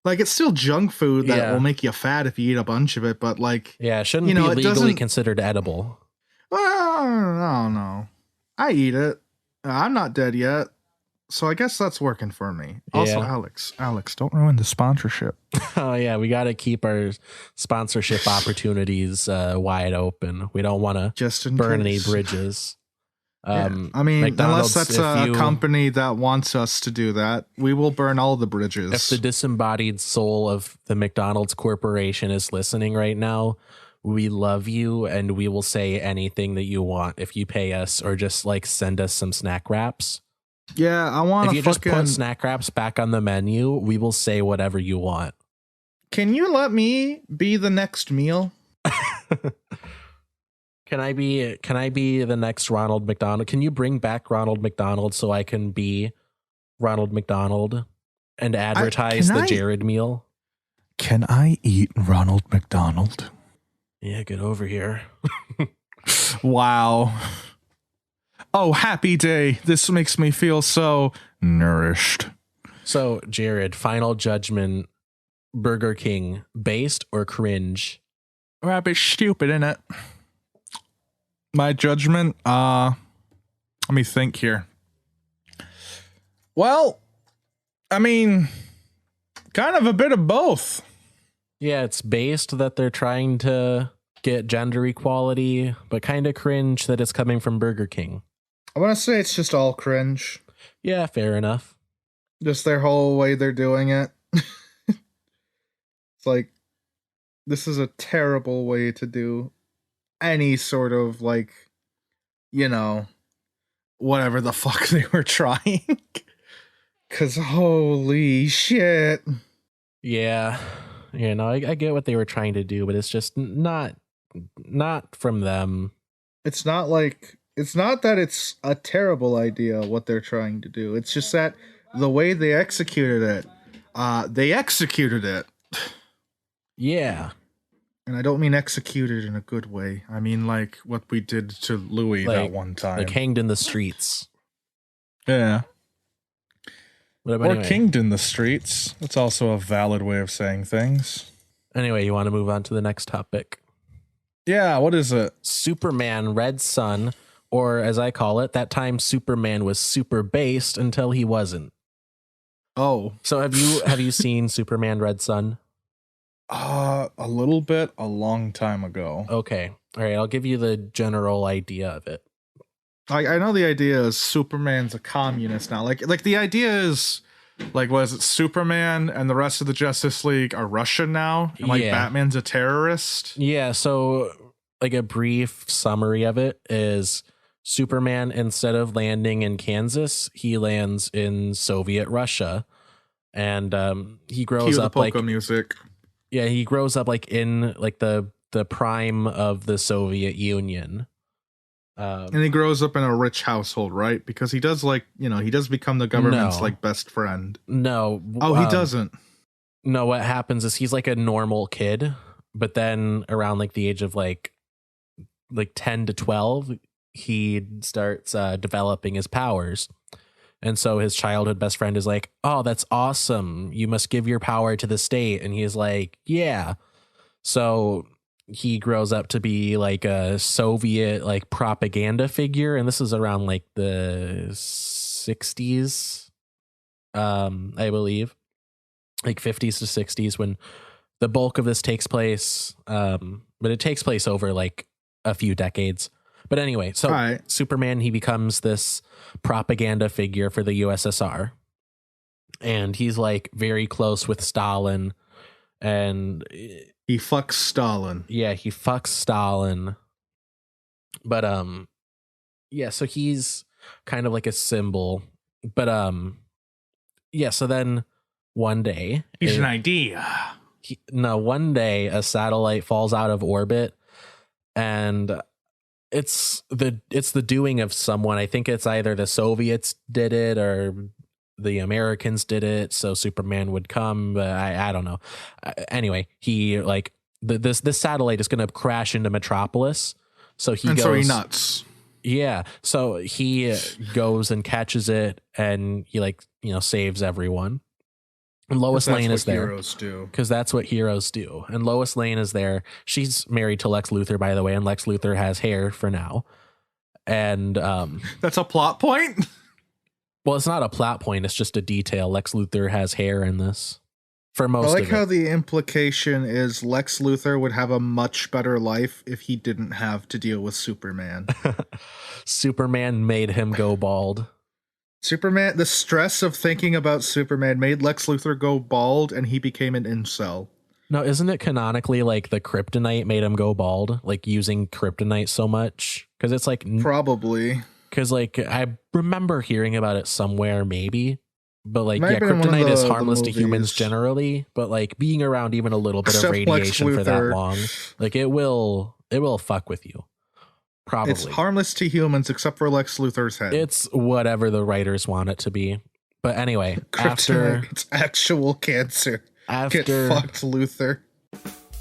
[SPEAKER 3] Like, it's still junk food that will make you fat if you eat a bunch of it, but like...
[SPEAKER 1] Yeah, it shouldn't be legally considered edible.
[SPEAKER 3] Well, I don't know. I eat it. I'm not dead yet, so I guess that's working for me. Also, Alex, don't ruin the sponsorship.
[SPEAKER 1] Oh, yeah, we got to keep our sponsorship opportunities wide open. We don't want to burn any bridges.
[SPEAKER 3] I mean, McDonald's, unless that's a company that wants us to do that, we will burn all the bridges.
[SPEAKER 1] If the disembodied soul of the McDonald's Corporation is listening right now, we love you and we will say anything that you want if you pay us or just like send us some snack wraps.
[SPEAKER 3] Yeah, I want to
[SPEAKER 1] just put snack wraps back on the menu, we will say whatever you want.
[SPEAKER 3] Can you let me be the next meal?
[SPEAKER 1] Can I be the next Ronald McDonald? Can you bring back Ronald McDonald so I can be Ronald McDonald and advertise the Jared meal?
[SPEAKER 3] Can I eat Ronald McDonald?
[SPEAKER 1] Yeah, get over here.
[SPEAKER 3] Wow. Oh, happy day. This makes me feel so nourished.
[SPEAKER 1] So, Jared, final judgment, Burger King, based or cringe?
[SPEAKER 3] Well, a bit stupid, innit? My judgment, let me think here. Well, I mean, kind of a bit of both.
[SPEAKER 1] Yeah, it's based that they're trying to get gender equality, but kind of cringe that it's coming from Burger King.
[SPEAKER 3] I want to say it's just all cringe.
[SPEAKER 1] Yeah, fair enough.
[SPEAKER 3] Just their whole way they're doing it. It's like, this is a terrible way to do any sort of, like, you know, whatever the fuck they were trying. Because holy shit.
[SPEAKER 1] Yeah. You know, I get what they were trying to do, but it's just not from them.
[SPEAKER 3] It's not that it's a terrible idea what they're trying to do. It's just that the way they executed it.
[SPEAKER 1] Yeah.
[SPEAKER 3] And I don't mean executed in a good way. I mean like what we did to Louis that one time.
[SPEAKER 1] Like hanged in the streets.
[SPEAKER 3] Yeah.
[SPEAKER 1] Or
[SPEAKER 3] anyway. Kinged in the streets. That's also a valid way of saying things.
[SPEAKER 1] Anyway, you want to move on to the next topic?
[SPEAKER 3] Yeah, what is it?
[SPEAKER 1] Superman Red Sun, or as I call it, that time Superman was super based until he wasn't.
[SPEAKER 3] Oh.
[SPEAKER 1] So have you seen Superman Red Sun?
[SPEAKER 3] A little bit, a long time ago.
[SPEAKER 1] Okay. All right, I'll give you the general idea of it.
[SPEAKER 3] I know the idea is Superman's a communist now. Like the idea is, like, was it Superman and the rest of the Justice League are Russian now? And like Batman's a terrorist?
[SPEAKER 1] Yeah, so like a brief summary of it is Superman, instead of landing in Kansas, he lands in Soviet Russia. And he grows up like music. Yeah, he grows up like in like the prime of the Soviet Union.
[SPEAKER 3] And he grows up in a rich household, right? Because he does, like, you know, he does become the government's like best friend.
[SPEAKER 1] No.
[SPEAKER 3] Oh, he doesn't.
[SPEAKER 1] No, what happens is he's like a normal kid, but then around like the age of like 10 to 12, he starts developing his powers. And so his childhood best friend is like, "Oh, that's awesome. You must give your power to the state." And he's like, "Yeah." So he grows up to be like a Soviet like propaganda figure, and this is around like the 60s, I believe, like 50s to 60s when the bulk of this takes place. But it takes place over like a few decades. But anyway, so Superman, he becomes this propaganda figure for the USSR, and he's like very close with Stalin, and
[SPEAKER 3] he fucks Stalin.
[SPEAKER 1] Yeah, he fucks Stalin. But yeah, so he's kind of like a symbol. But yeah, so then one day
[SPEAKER 3] he's an idea.
[SPEAKER 1] One day a satellite falls out of orbit, and it's the doing of someone. I think it's either the Soviets did it or the Americans did it, so Superman would come. But I don't know. Anyway, he like this satellite is going to crash into Metropolis, so he nuts. Yeah, so he goes and catches it, and he saves everyone. And Lois Lane is there because that's what heroes do. And Lois Lane is there. She's married to Lex Luthor, by the way, and Lex Luthor has hair for now. And
[SPEAKER 3] that's a plot point.
[SPEAKER 1] Well, it's not a plot point. It's just a detail. Lex Luthor has hair in this for most of it. I like
[SPEAKER 3] how the implication is Lex Luthor would have a much better life if he didn't have to deal with Superman.
[SPEAKER 1] Superman made him go bald.
[SPEAKER 3] Superman, the stress of thinking about Superman made Lex Luthor go bald, and he became an incel.
[SPEAKER 1] No, isn't it canonically like the kryptonite made him go bald? Like using kryptonite so much? Because it's like...
[SPEAKER 3] Probably.
[SPEAKER 1] Because like I remember hearing about it somewhere, maybe. But like, yeah, kryptonite is harmless to humans generally. But like being around even a little bit of radiation for that long, like it will fuck with you. Probably.
[SPEAKER 3] It's harmless to humans except for Lex Luthor's head.
[SPEAKER 1] It's whatever the writers want it to be. But anyway,
[SPEAKER 3] it's actual cancer. Get fucked, Luthor.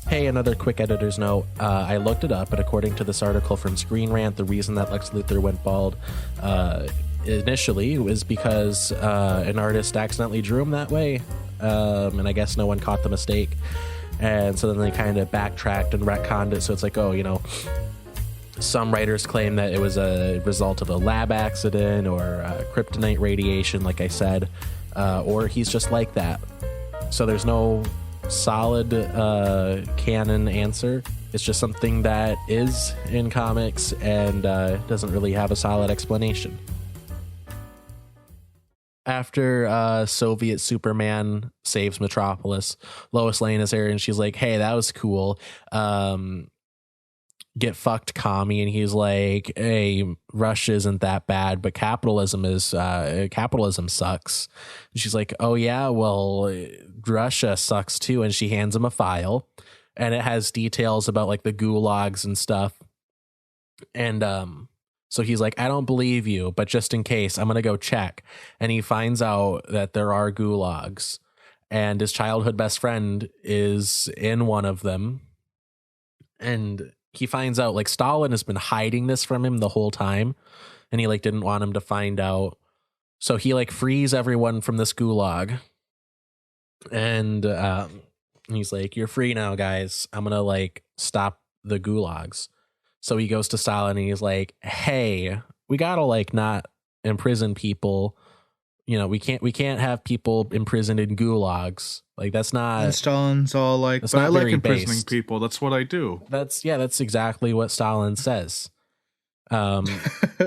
[SPEAKER 1] Hey, another quick editor's note. I looked it up, but according to this article from Screen Rant, the reason that Lex Luthor went bald initially was because an artist accidentally drew him that way, and I guess no one caught the mistake. And so then they kind of backtracked and retconned it. So it's like, oh, some writers claim that it was a result of a lab accident or kryptonite radiation, like I said, or he's just like that. So there's no solid canon answer. It's just something that is in comics and doesn't really have a solid explanation. After Soviet Superman saves Metropolis, Lois Lane is there and she's like, hey, that was cool. Get fucked, commie. And he's like, hey, Russia isn't that bad, but capitalism sucks. And she's like, oh yeah, well, Russia sucks too. And she hands him a file and it has details about like the gulags and stuff. And so he's like, I don't believe you, but just in case, I'm gonna go check. And he finds out that there are gulags and his childhood best friend is in one of them. And he finds out like Stalin has been hiding this from him the whole time, and he like didn't want him to find out. So he like frees everyone from this gulag, and he's like, "You're free now, guys. I'm gonna like stop the gulags." So he goes to Stalin and he's like, "Hey, we gotta like not imprison people. We can't have people imprisoned in gulags. Like that's not."
[SPEAKER 3] And Stalin's all like,
[SPEAKER 1] That's
[SPEAKER 3] but
[SPEAKER 1] not
[SPEAKER 3] I like
[SPEAKER 1] very
[SPEAKER 3] imprisoning
[SPEAKER 1] based.
[SPEAKER 3] people. That's what I do.
[SPEAKER 1] That's exactly what Stalin says.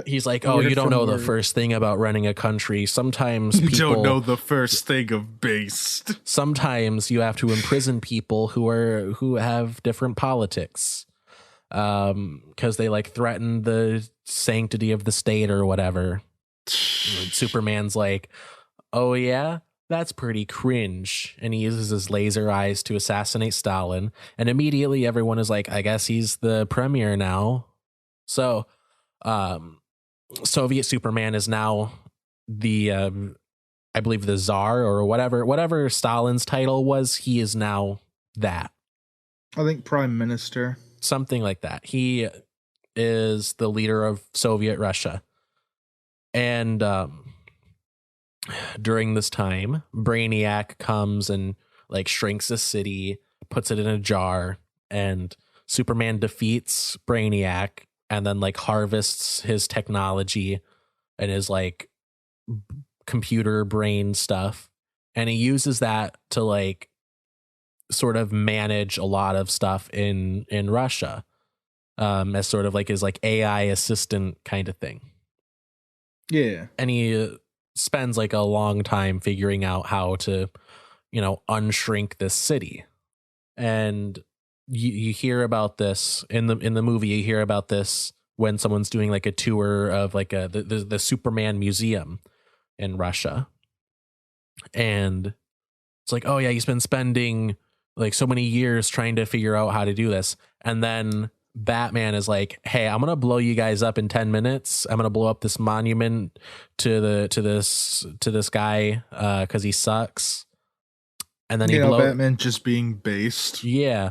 [SPEAKER 1] He's like, oh,
[SPEAKER 3] Word
[SPEAKER 1] you don't
[SPEAKER 3] for
[SPEAKER 1] know the
[SPEAKER 3] word.
[SPEAKER 1] first thing about running a country. Sometimes
[SPEAKER 3] You
[SPEAKER 1] people
[SPEAKER 3] don't know the first thing of based.
[SPEAKER 1] sometimes you have to imprison people who have different politics. Because they like threaten the sanctity of the state or whatever. And Superman's like, oh yeah, that's pretty cringe. And he uses his laser eyes to assassinate Stalin. And immediately everyone is like, I guess he's the premier now. So Soviet Superman is now the I believe the Tsar or whatever Stalin's title was. He is now that.
[SPEAKER 3] I think Prime Minister.
[SPEAKER 1] Something like that. He is the leader of Soviet Russia. And during this time, Brainiac comes and like shrinks a city, puts it in a jar, and Superman defeats Brainiac and then like harvests his technology and his like computer brain stuff. And he uses that to like sort of manage a lot of stuff in Russia, as sort of like his like AI assistant kind of thing.
[SPEAKER 3] Yeah.
[SPEAKER 1] And he spends like a long time figuring out how to, unshrink this city. And you hear about this in the movie. You hear about this when someone's doing like a tour of like the Superman museum in Russia. And it's like, oh yeah, he's been spending like so many years trying to figure out how to do this. And then Batman is like, hey, I'm going to blow you guys up in 10 minutes. I'm going to blow up this monument to this guy cuz he sucks. And then
[SPEAKER 3] Batman just being based.
[SPEAKER 1] Yeah.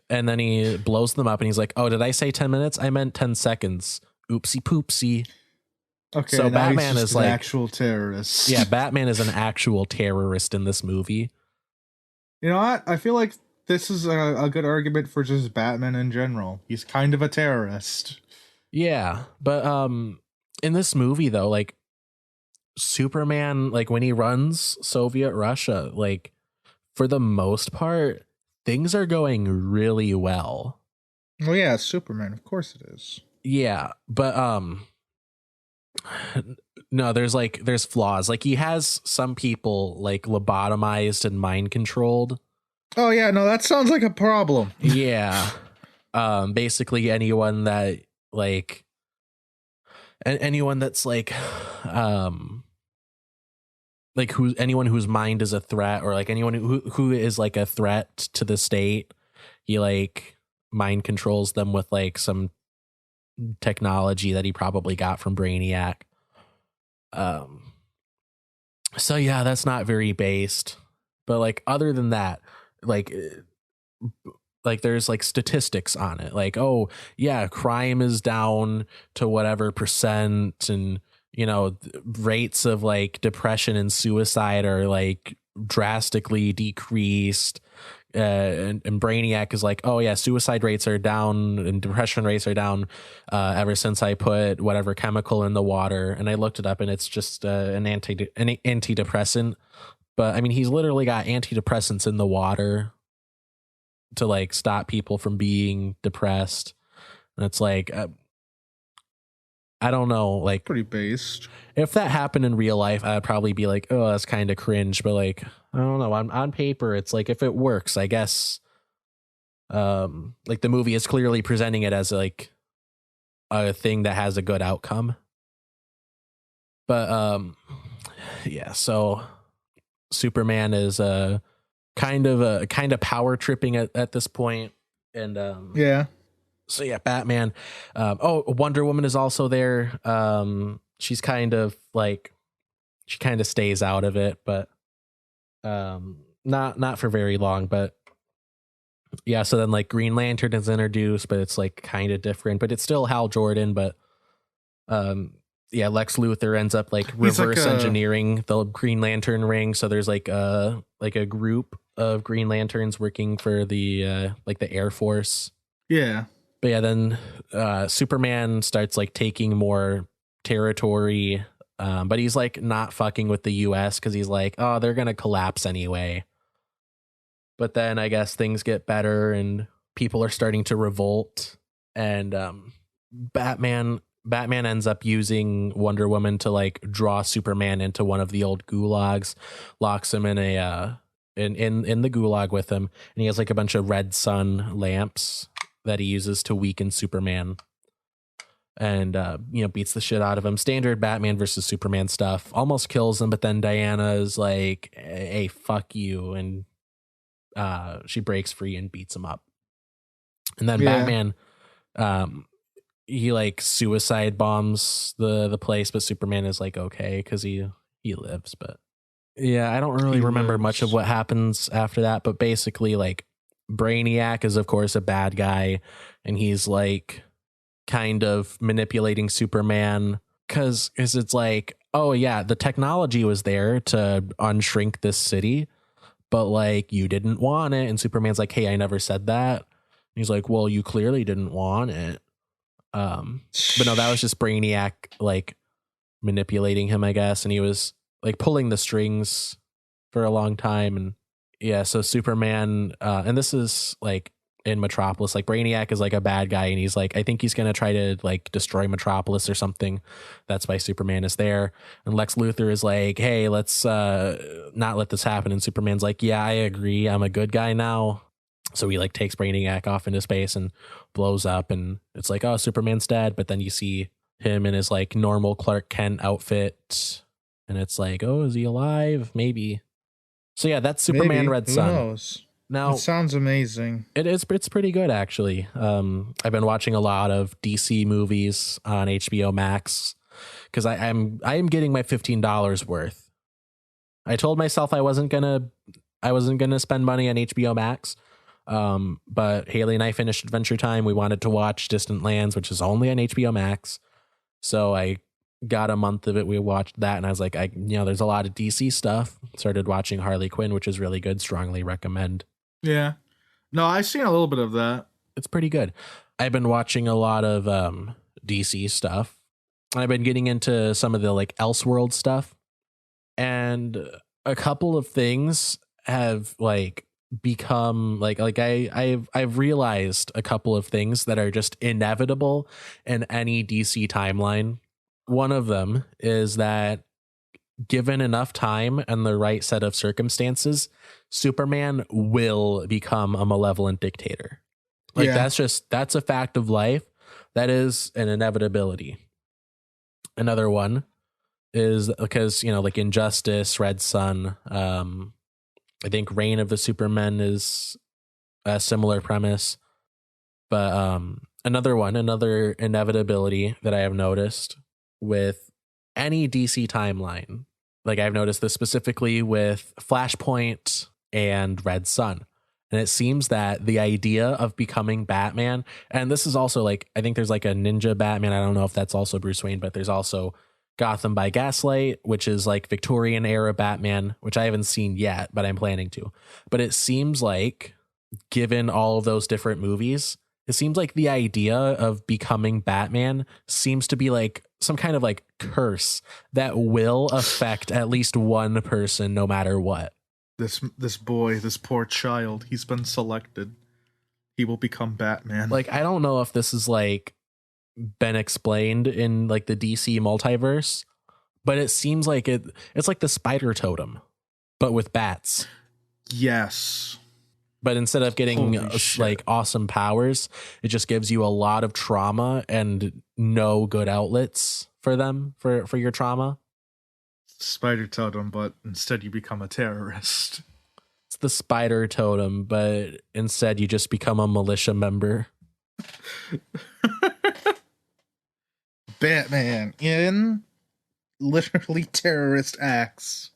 [SPEAKER 1] And then he blows them up and he's like, "Oh, did I say 10 minutes? I meant 10 seconds. Oopsie poopsie."
[SPEAKER 3] Okay,
[SPEAKER 1] So
[SPEAKER 3] now
[SPEAKER 1] Batman
[SPEAKER 3] he's
[SPEAKER 1] is
[SPEAKER 3] just an
[SPEAKER 1] like
[SPEAKER 3] actual terrorist.
[SPEAKER 1] Yeah, Batman is an actual terrorist in this movie.
[SPEAKER 3] You know what? I feel like this is a good argument for just Batman in general. He's kind of a terrorist.
[SPEAKER 1] Yeah, but in this movie though, like Superman, like when he runs Soviet Russia, like for the most part, things are going really well.
[SPEAKER 3] Well, yeah, it's Superman. Of course it is.
[SPEAKER 1] Yeah, but no, there's flaws. Like he has some people like lobotomized and mind controlled.
[SPEAKER 3] Oh yeah, no, that sounds like a problem.
[SPEAKER 1] Yeah. Basically anyone that like anyone that's like anyone whose mind is a threat, or like anyone who is like a threat to the state, he like mind controls them with like some technology that he probably got from Brainiac. So yeah, that's not very based. But like other than that, like like there's like statistics on it, like, oh yeah, crime is down to whatever percent, and you know, rates of like depression and suicide are like drastically decreased. And Brainiac is like, oh yeah, suicide rates are down and depression rates are down ever since I put whatever chemical in the water. And I looked it up, and it's just an antidepressant. But I mean, he's literally got antidepressants in the water to like stop people from being depressed. And it's like, I don't know, like
[SPEAKER 3] Pretty based.
[SPEAKER 1] if that happened in real life, I'd probably be like, oh, that's kind of cringe. But like, I don't know, on paper, it's like, if it works, I guess, like the movie is clearly presenting it as like a thing that has a good outcome. But yeah, so Superman is kind of power tripping at this point. And
[SPEAKER 3] Yeah.
[SPEAKER 1] so yeah, Batman. Oh, Wonder Woman is also there. She's kind of like, she kind of stays out of it, but not for very long. But yeah, so then like Green Lantern is introduced, but it's like kind of different, but it's still Hal Jordan. But yeah, Lex Luthor ends up like reverse engineering the Green Lantern ring. So there's like a group of Green Lanterns working for the like the Air Force.
[SPEAKER 3] Yeah.
[SPEAKER 1] But yeah, then Superman starts like taking more territory, but he's like not fucking with the US because he's like, oh, they're gonna collapse anyway. But then I guess things get better and people are starting to revolt, and Batman ends up using Wonder Woman to like draw Superman into one of the old gulags, locks him in a in the gulag with him, and he has like a bunch of red sun lamps that he uses to weaken Superman, and you know, beats the shit out of him. Standard Batman versus Superman stuff. Almost kills him, but then Diana is like, hey, fuck you, and she breaks free and beats him up. And then Batman, he like suicide bombs the place, but Superman is like okay because he lives. But yeah, I don't really remember much of what happens after that, but basically like Brainiac is of course a bad guy, and he's like kind of manipulating Superman because it's like, oh yeah, the technology was there to unshrink this city, but like you didn't want it. And Superman's like, hey, I never said that. And he's like, well, you clearly didn't want it. But no, that was just Brainiac like manipulating him, I guess, and he was like pulling the strings for a long time. And yeah, so Superman, and this is like in Metropolis, like Brainiac is like a bad guy, and he's like, I think he's gonna try to like destroy Metropolis or something. That's why Superman is there. And Lex Luthor is like, hey, let's not let this happen. And Superman's like, yeah, I agree, I'm a good guy now. So he like takes Brainiac off into space and blows up, and it's like, oh, Superman's dead. But then you see him in his like normal Clark Kent outfit, and it's like, oh, is he alive? Maybe. So yeah, that's Superman Red Sun.
[SPEAKER 3] Who knows?
[SPEAKER 1] Now,
[SPEAKER 3] it sounds amazing.
[SPEAKER 1] It's pretty good actually. I've been watching a lot of DC movies on HBO Max because I am getting my $15 worth. I told myself I wasn't gonna spend money on HBO Max. But Haley and I finished Adventure Time. We wanted to watch Distant Lands, which is only on HBO Max. So I got a month of it. We watched that, and I was like, there's a lot of DC stuff. Started watching Harley Quinn, which is really good. Strongly recommend.
[SPEAKER 3] Yeah. No, I've seen a little bit of that.
[SPEAKER 1] It's pretty good. I've been watching a lot of DC stuff. I've been getting into some of the like Elseworld stuff, and a couple of things have like become like I've realized a couple of things that are just inevitable in any DC timeline. One of them is that given enough time and the right set of circumstances, Superman will become a malevolent dictator. Like that's a fact of life. That is an inevitability. Another one is because, like Injustice, Red Sun, I think Reign of the Supermen is a similar premise. But another inevitability that I have noticed with any DC timeline, like I've noticed this specifically with Flashpoint and Red Sun, And it seems that the idea of becoming Batman, and this is also like, I think there's like a ninja Batman. I don't know if that's also Bruce Wayne, but there's also Gotham by Gaslight, which is like Victorian era Batman, which I haven't seen yet, but I'm planning to. But it seems like, given all of those different movies, it seems like the idea of becoming Batman seems to be like some kind of like curse that will affect at least one person no matter what.
[SPEAKER 3] This boy, this poor child, he's been selected. He will become Batman.
[SPEAKER 1] Like, I don't know if this is like been explained in like the DC multiverse, but it seems like it's like the spider totem, but with bats.
[SPEAKER 3] Yes.
[SPEAKER 1] But instead of getting like awesome powers, it just gives you a lot of trauma and no good outlets for them for your trauma.
[SPEAKER 3] Spider totem, but instead you become a terrorist.
[SPEAKER 1] It's the spider totem, but instead you just become a militia member.
[SPEAKER 3] Batman in literally terrorist acts.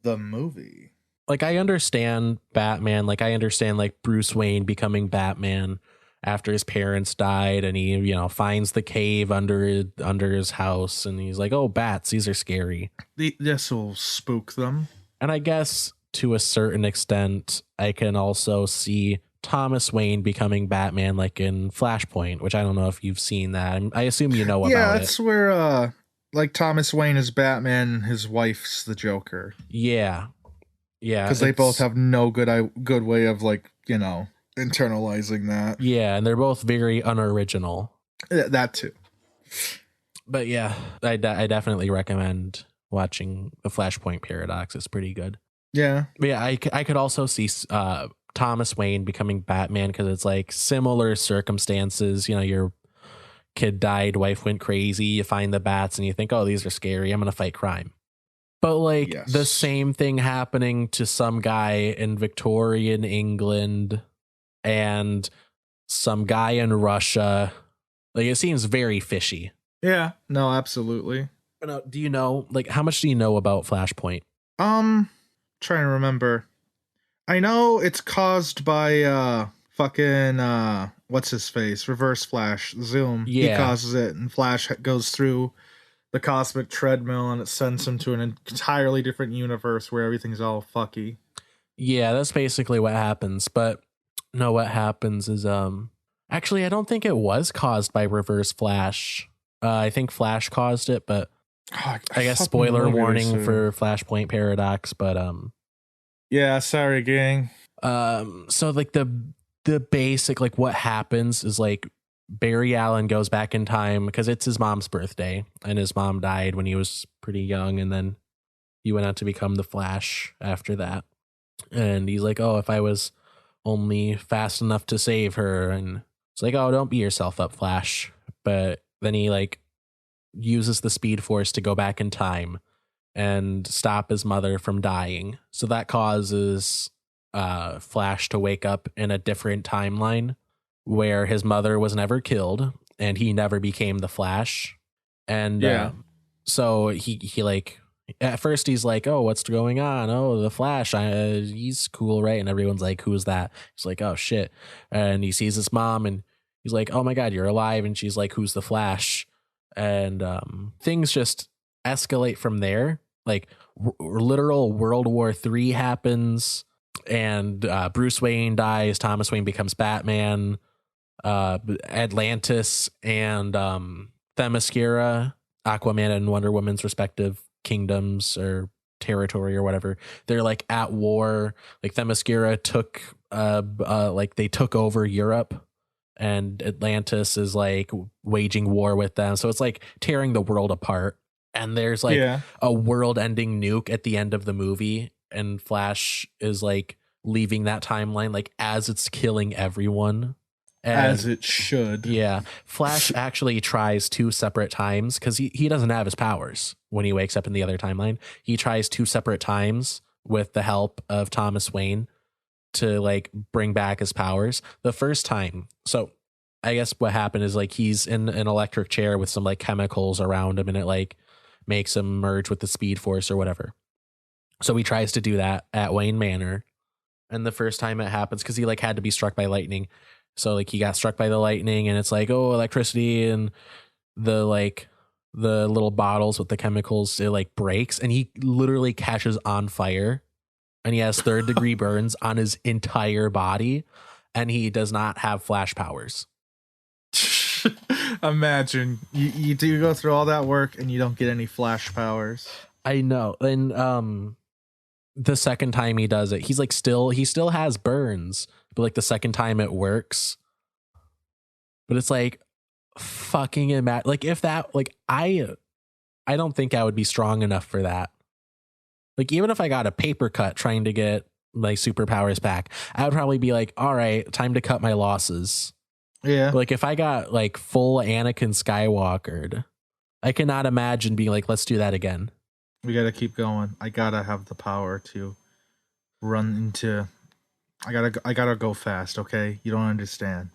[SPEAKER 3] The movie.
[SPEAKER 1] Like, I understand Batman. Like, I understand like Bruce Wayne becoming Batman after his parents died, and he, you know, finds the cave under his house, and he's like, oh, bats, these are scary.
[SPEAKER 3] This will spook them. And
[SPEAKER 1] I guess to a certain extent, I can also see Thomas Wayne becoming Batman, like in Flashpoint, which I don't know if you've seen that. I assume you know about it.
[SPEAKER 3] Yeah, that's where like Thomas Wayne is Batman, his wife's the Joker.
[SPEAKER 1] Yeah.
[SPEAKER 3] Because they both have no good way of, like, you know, internalizing that.
[SPEAKER 1] Yeah, and they're both very unoriginal.
[SPEAKER 3] That too.
[SPEAKER 1] But yeah, I definitely recommend watching the Flashpoint Paradox. It's pretty good.
[SPEAKER 3] Yeah.
[SPEAKER 1] But yeah, I could also see Thomas Wayne becoming Batman, because it's like similar circumstances. You know, your kid died, wife went crazy, you find the bats and you think, oh, these are scary, I'm going to fight crime. But like the same thing happening to some guy in Victorian England and some guy in Russia. Like, it seems very fishy.
[SPEAKER 3] Yeah, no, absolutely.
[SPEAKER 1] But do you know, like, how much do you know about Flashpoint?
[SPEAKER 3] Trying to remember. I know it's caused by fucking what's his face? Reverse Flash, Zoom.
[SPEAKER 1] Yeah.
[SPEAKER 3] He causes it, and Flash goes through the cosmic treadmill, and it sends him to an entirely different universe where everything's all fucky.
[SPEAKER 1] Yeah, that's basically what happens. But no, what happens is actually, I don't think it was caused by Reverse Flash. I think Flash caused it, but I guess spoiler warning for Flashpoint Paradox. But
[SPEAKER 3] yeah, sorry, gang.
[SPEAKER 1] So like the basic, like, what happens is like Barry Allen goes back in time because it's his mom's birthday, and his mom died when he was pretty young, and then he went out to become the Flash after that. And he's like, oh, if I was only fast enough to save her. And it's like, oh, don't beat yourself up, Flash. But then he like uses the Speed Force to go back in time and stop his mother from dying. So that causes Flash to wake up in a different timeline where his mother was never killed and he never became the Flash. And so he like, at first he's like, oh, what's going on? Oh, the Flash, he's cool, right? And everyone's like, who's that? He's like, oh shit. And he sees his mom and he's like, oh my God, you're alive. And she's like, who's the Flash? And things just escalate from there. Like literal World War III happens, and Bruce Wayne dies. Thomas Wayne becomes Batman. Atlantis and Themyscira, Aquaman and Wonder Woman's respective kingdoms or territory or whatever, they're like at war. Like Themyscira took like they took over Europe, and Atlantis is like waging war with them. So it's like tearing the world apart. And there's like a world-ending nuke at the end of the movie, and Flash is like leaving that timeline like as it's killing everyone.
[SPEAKER 3] As it should.
[SPEAKER 1] Yeah. Flash actually tries 2 separate times because he doesn't have his powers when he wakes up in the other timeline. He tries 2 separate times with the help of Thomas Wayne to like bring back his powers. The first time, so I guess what happened is like he's in an electric chair with some like chemicals around him, and it like makes him merge with the Speed Force or whatever. So he tries to do that at Wayne Manor, And the first time it happens, because he like had to be struck by lightning. So like he got struck by the lightning and it's like, oh, electricity, and the little bottles with the chemicals, it like breaks and he literally catches on fire and he has 3rd-degree burns on his entire body and he does not have flash powers.
[SPEAKER 3] Imagine you do go through all that work and you don't get any flash powers.
[SPEAKER 1] I know. And the second time he does it, he still has burns, but like the second time it works. But it's like fucking imagine, like if that, like I don't think I would be strong enough for that. Like even if I got a paper cut trying to get my superpowers back, I would probably be like, all right, time to cut my losses.
[SPEAKER 3] Yeah.
[SPEAKER 1] But like if I got like full Anakin Skywalkered, I cannot imagine being like, let's do that again.
[SPEAKER 3] We gotta keep going. I gotta have the power to run into. I gotta go fast. Okay, you don't understand.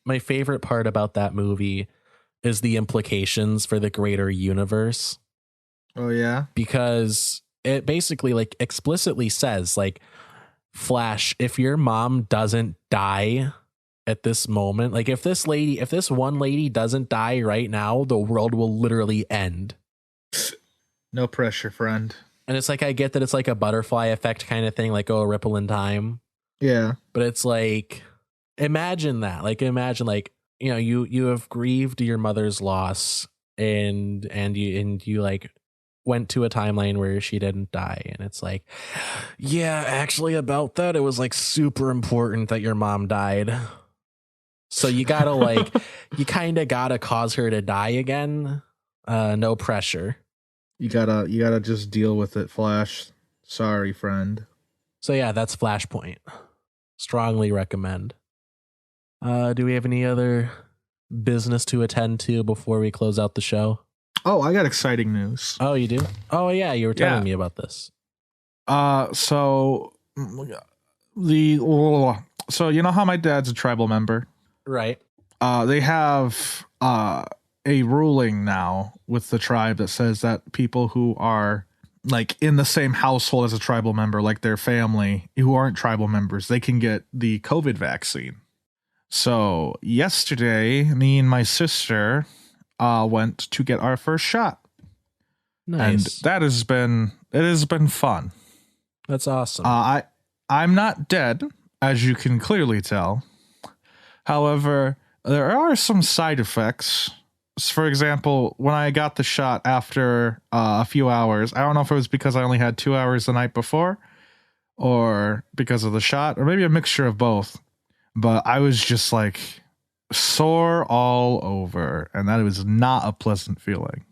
[SPEAKER 1] My favorite part about that movie is the implications for the greater universe.
[SPEAKER 3] Oh yeah,
[SPEAKER 1] because it basically like explicitly says like, Flash, if your mom doesn't die at this moment, like if this one lady doesn't die right now, the world will literally end.
[SPEAKER 3] No pressure, friend.
[SPEAKER 1] And it's like, I get that it's like a butterfly effect kind of thing, like, oh, a ripple in time.
[SPEAKER 3] Yeah.
[SPEAKER 1] But it's like, imagine that. Like, imagine like, you know, you have grieved your mother's loss and you like went to a timeline where she didn't die. And it's like, yeah, actually about that, it was like super important that your mom died. So you gotta like, you kind of gotta cause her to die again. No pressure.
[SPEAKER 3] You gotta just deal with it, Flash. Sorry, friend.
[SPEAKER 1] So yeah, that's Flashpoint. Strongly recommend. Do we have any other business to attend to before we close out the show?
[SPEAKER 3] Oh, I got exciting news.
[SPEAKER 1] Oh, you do? Oh yeah, you were telling me about this.
[SPEAKER 3] So you know how my dad's a tribal member?
[SPEAKER 1] Right.
[SPEAKER 3] They have a ruling now with the tribe that says that people who are like in the same household as a tribal member, like their family, who aren't tribal members, they can get the COVID vaccine. So yesterday, me and my sister went to get our first shot.
[SPEAKER 1] Nice.
[SPEAKER 3] And it has been fun.
[SPEAKER 1] That's awesome.
[SPEAKER 3] I'm not dead, as you can clearly tell. However, there are some side effects. For example, when I got the shot after a few hours, I don't know if it was because I only had 2 hours the night before or because of the shot, or maybe a mixture of both. But I was just like sore all over, and that was not a pleasant feeling.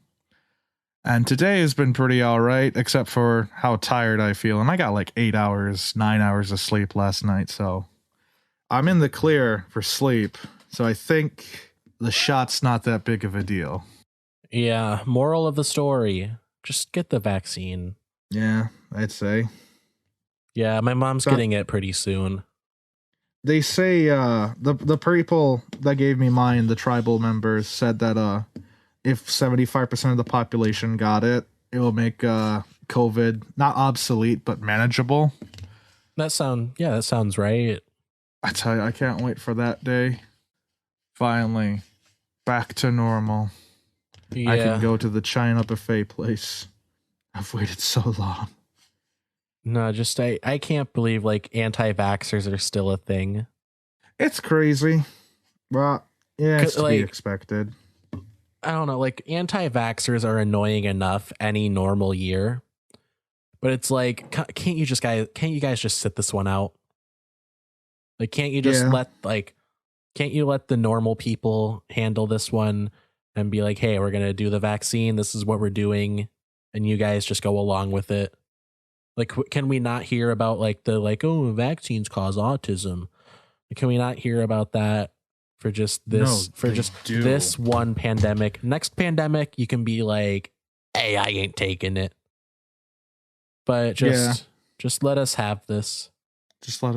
[SPEAKER 3] And today has been pretty all right, except for how tired I feel. And I got like 9 hours of sleep last night. So I'm in the clear for sleep. So I think the shot's not that big of a deal.
[SPEAKER 1] Yeah. Moral of the story, just get the vaccine.
[SPEAKER 3] Yeah, I'd say.
[SPEAKER 1] Yeah, my mom's getting it pretty soon.
[SPEAKER 3] They say the people that gave me mine, the tribal members, said that if 75% of the population got it, it will make COVID not obsolete but manageable.
[SPEAKER 1] That sounds right.
[SPEAKER 3] I tell you, I can't wait for that day. Finally, back to normal.
[SPEAKER 1] Yeah.
[SPEAKER 3] I can go to the China buffet place. I've waited so long.
[SPEAKER 1] No, just I can't believe like anti-vaxxers are still a thing.
[SPEAKER 3] It's crazy. Well, yeah, it's to
[SPEAKER 1] like,
[SPEAKER 3] be expected.
[SPEAKER 1] I don't know, like anti-vaxxers are annoying enough any normal year. But it's like, can't you guys just sit this one out? Like, can't you just can't you let the normal people handle this one and be like, hey, we're going to do the vaccine. This is what we're doing. And you guys just go along with it. Like, can we not hear about oh, vaccines cause autism? Can we not hear about that for just this, this one pandemic? Next pandemic, you can be like, hey, I ain't taking it. But just let us have this. Just
[SPEAKER 3] let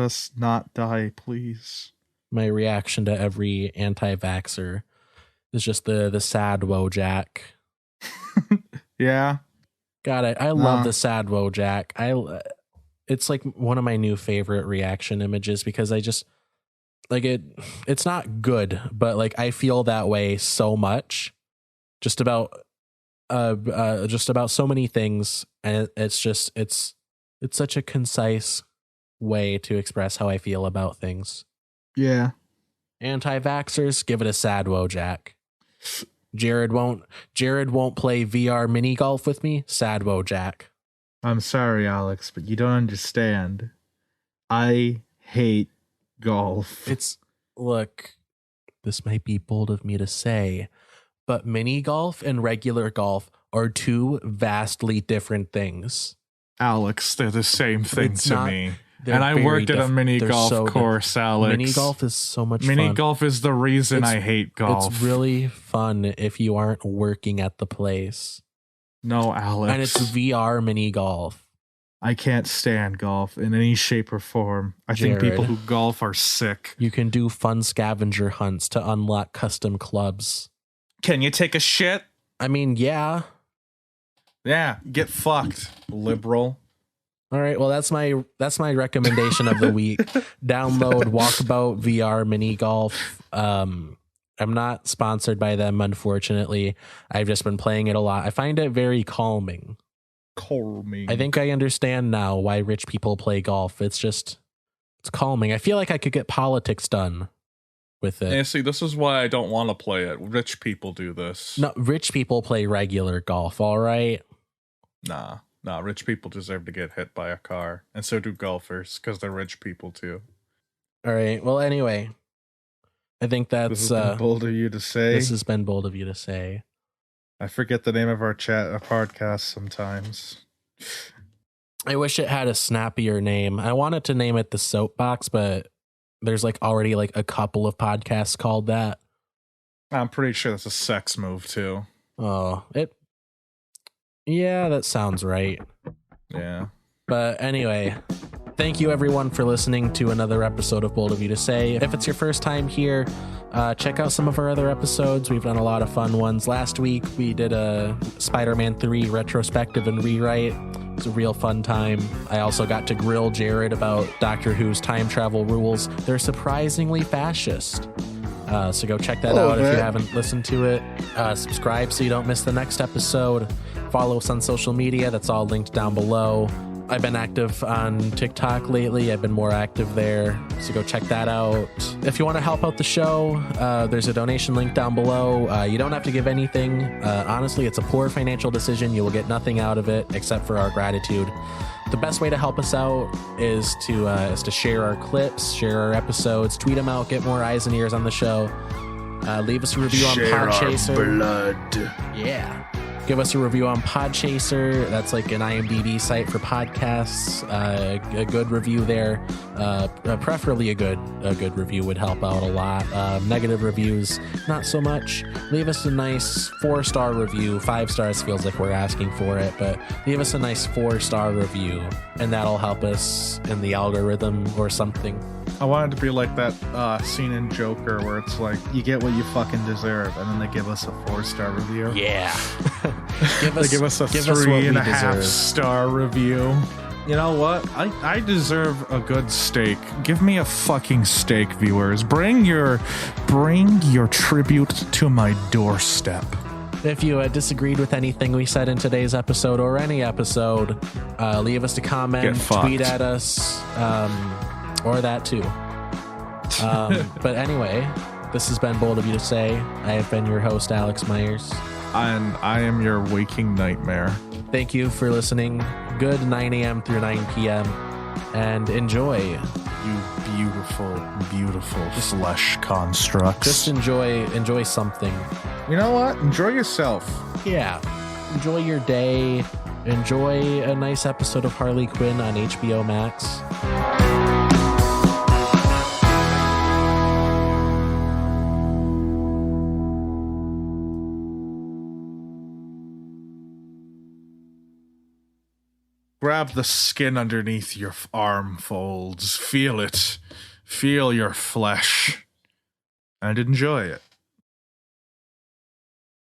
[SPEAKER 3] us not die, please.
[SPEAKER 1] My reaction to every anti-vaxxer is just the sad Wojak.
[SPEAKER 3] Yeah.
[SPEAKER 1] Got it. I love the sad Wojak. it's like one of my new favorite reaction images because I just like it's not good, but like I feel that way so much just about so many things, and it's such a concise way to express how I feel about things.
[SPEAKER 3] Yeah.
[SPEAKER 1] Anti-vaxxers, give it a sad Wojak. Jared won't play VR mini golf with me. Sad Wojak.
[SPEAKER 3] I'm sorry, Alex, but you don't understand. I hate golf.
[SPEAKER 1] Look, this might be bold of me to say, but mini golf and regular golf are two vastly different things.
[SPEAKER 2] Alex, they're the same thing to me. And I
[SPEAKER 1] very
[SPEAKER 2] worked at a mini golf course, Alex.
[SPEAKER 1] Mini golf is so much
[SPEAKER 2] fun.
[SPEAKER 1] Mini
[SPEAKER 2] golf is the reason I hate golf.
[SPEAKER 1] It's really fun if you aren't working at the place.
[SPEAKER 2] No, Alex.
[SPEAKER 1] And it's VR mini golf.
[SPEAKER 3] I can't stand golf in any shape or form. I think people who golf are sick.
[SPEAKER 1] You can do fun scavenger hunts to unlock custom clubs.
[SPEAKER 2] Can you take a shit?
[SPEAKER 1] I mean, yeah.
[SPEAKER 3] Yeah, get fucked, liberal.
[SPEAKER 1] All right, well that's my recommendation of the week. Download Walkabout VR mini golf. I'm not sponsored by them, unfortunately. I've just been playing it a lot. I find it very calming. I think I understand now why rich people play golf. It's calming. I feel like I could get politics done with it.
[SPEAKER 2] Yeah, see, this is why I don't want to play it. Rich people do this.
[SPEAKER 1] No, rich people play regular golf, all right?
[SPEAKER 2] Nah, rich people deserve to get hit by a car. And so do golfers, because they're rich people too.
[SPEAKER 1] All right, well, anyway. I think that's...
[SPEAKER 3] This has been bold of you to say.
[SPEAKER 1] This has been bold of you to say.
[SPEAKER 3] I forget the name of our podcast sometimes.
[SPEAKER 1] I wish it had a snappier name. I wanted to name it The Soapbox, but there's like already like a couple of podcasts called that.
[SPEAKER 3] I'm pretty sure that's a sex move too.
[SPEAKER 1] Oh, yeah, that sounds right.
[SPEAKER 3] Yeah.
[SPEAKER 1] But anyway, thank you everyone for listening to another episode of Bold of You to Say. If it's your first time here, check out some of our other episodes. We've done a lot of fun ones. Last week, we did a Spider-Man 3 retrospective and rewrite. It was a real fun time. I also got to grill Jared about Doctor Who's time travel rules. They're surprisingly fascist. So go check that out if you haven't listened to it. Subscribe so you don't miss the next episode. Follow us on social media. That's all linked down below. I've been active on TikTok lately. I've been more active there, so go check that out. If you want to help out the show, there's a donation link down below. You don't have to give anything. Honestly, it's a poor financial decision. You will get nothing out of it except for our gratitude. The best way to help us out is to share our clips, share our episodes, tweet them out, get more eyes and ears on the show. Leave us a review on Podchaser.
[SPEAKER 3] Blood.
[SPEAKER 1] Yeah. Give us a review on Podchaser. That's like an IMDb site for podcasts. A good review there. Preferably a good review would help out a lot. Negative reviews, not so much. Leave us a nice 4-star review. 5 stars feels like we're asking for it, but leave us a nice 4-star review, and that'll help us in the algorithm or something.
[SPEAKER 3] I want it to be like that scene in Joker where it's like, you get what you fucking deserve, and then they give us a 4-star review.
[SPEAKER 1] Yeah.
[SPEAKER 3] They give us a 3.5-star review. You know what? I deserve a good steak. Give me a fucking steak, viewers. Bring your tribute to my doorstep.
[SPEAKER 1] If you disagreed with anything we said in today's episode or any episode, leave us a comment, tweet at us, or that too. But anyway, this has been Bold of You to Say. I have been your host, Alex Myers.
[SPEAKER 3] And I am your waking nightmare.
[SPEAKER 1] Thank you for listening. Good 9 a.m. through 9 p.m. And enjoy.
[SPEAKER 3] You beautiful, beautiful flesh constructs.
[SPEAKER 1] Just enjoy something.
[SPEAKER 3] You know what? Enjoy yourself.
[SPEAKER 1] Yeah. Enjoy your day. Enjoy a nice episode of Harley Quinn on HBO Max.
[SPEAKER 3] Grab the skin underneath your arm folds. Feel it. Feel your flesh. And enjoy it.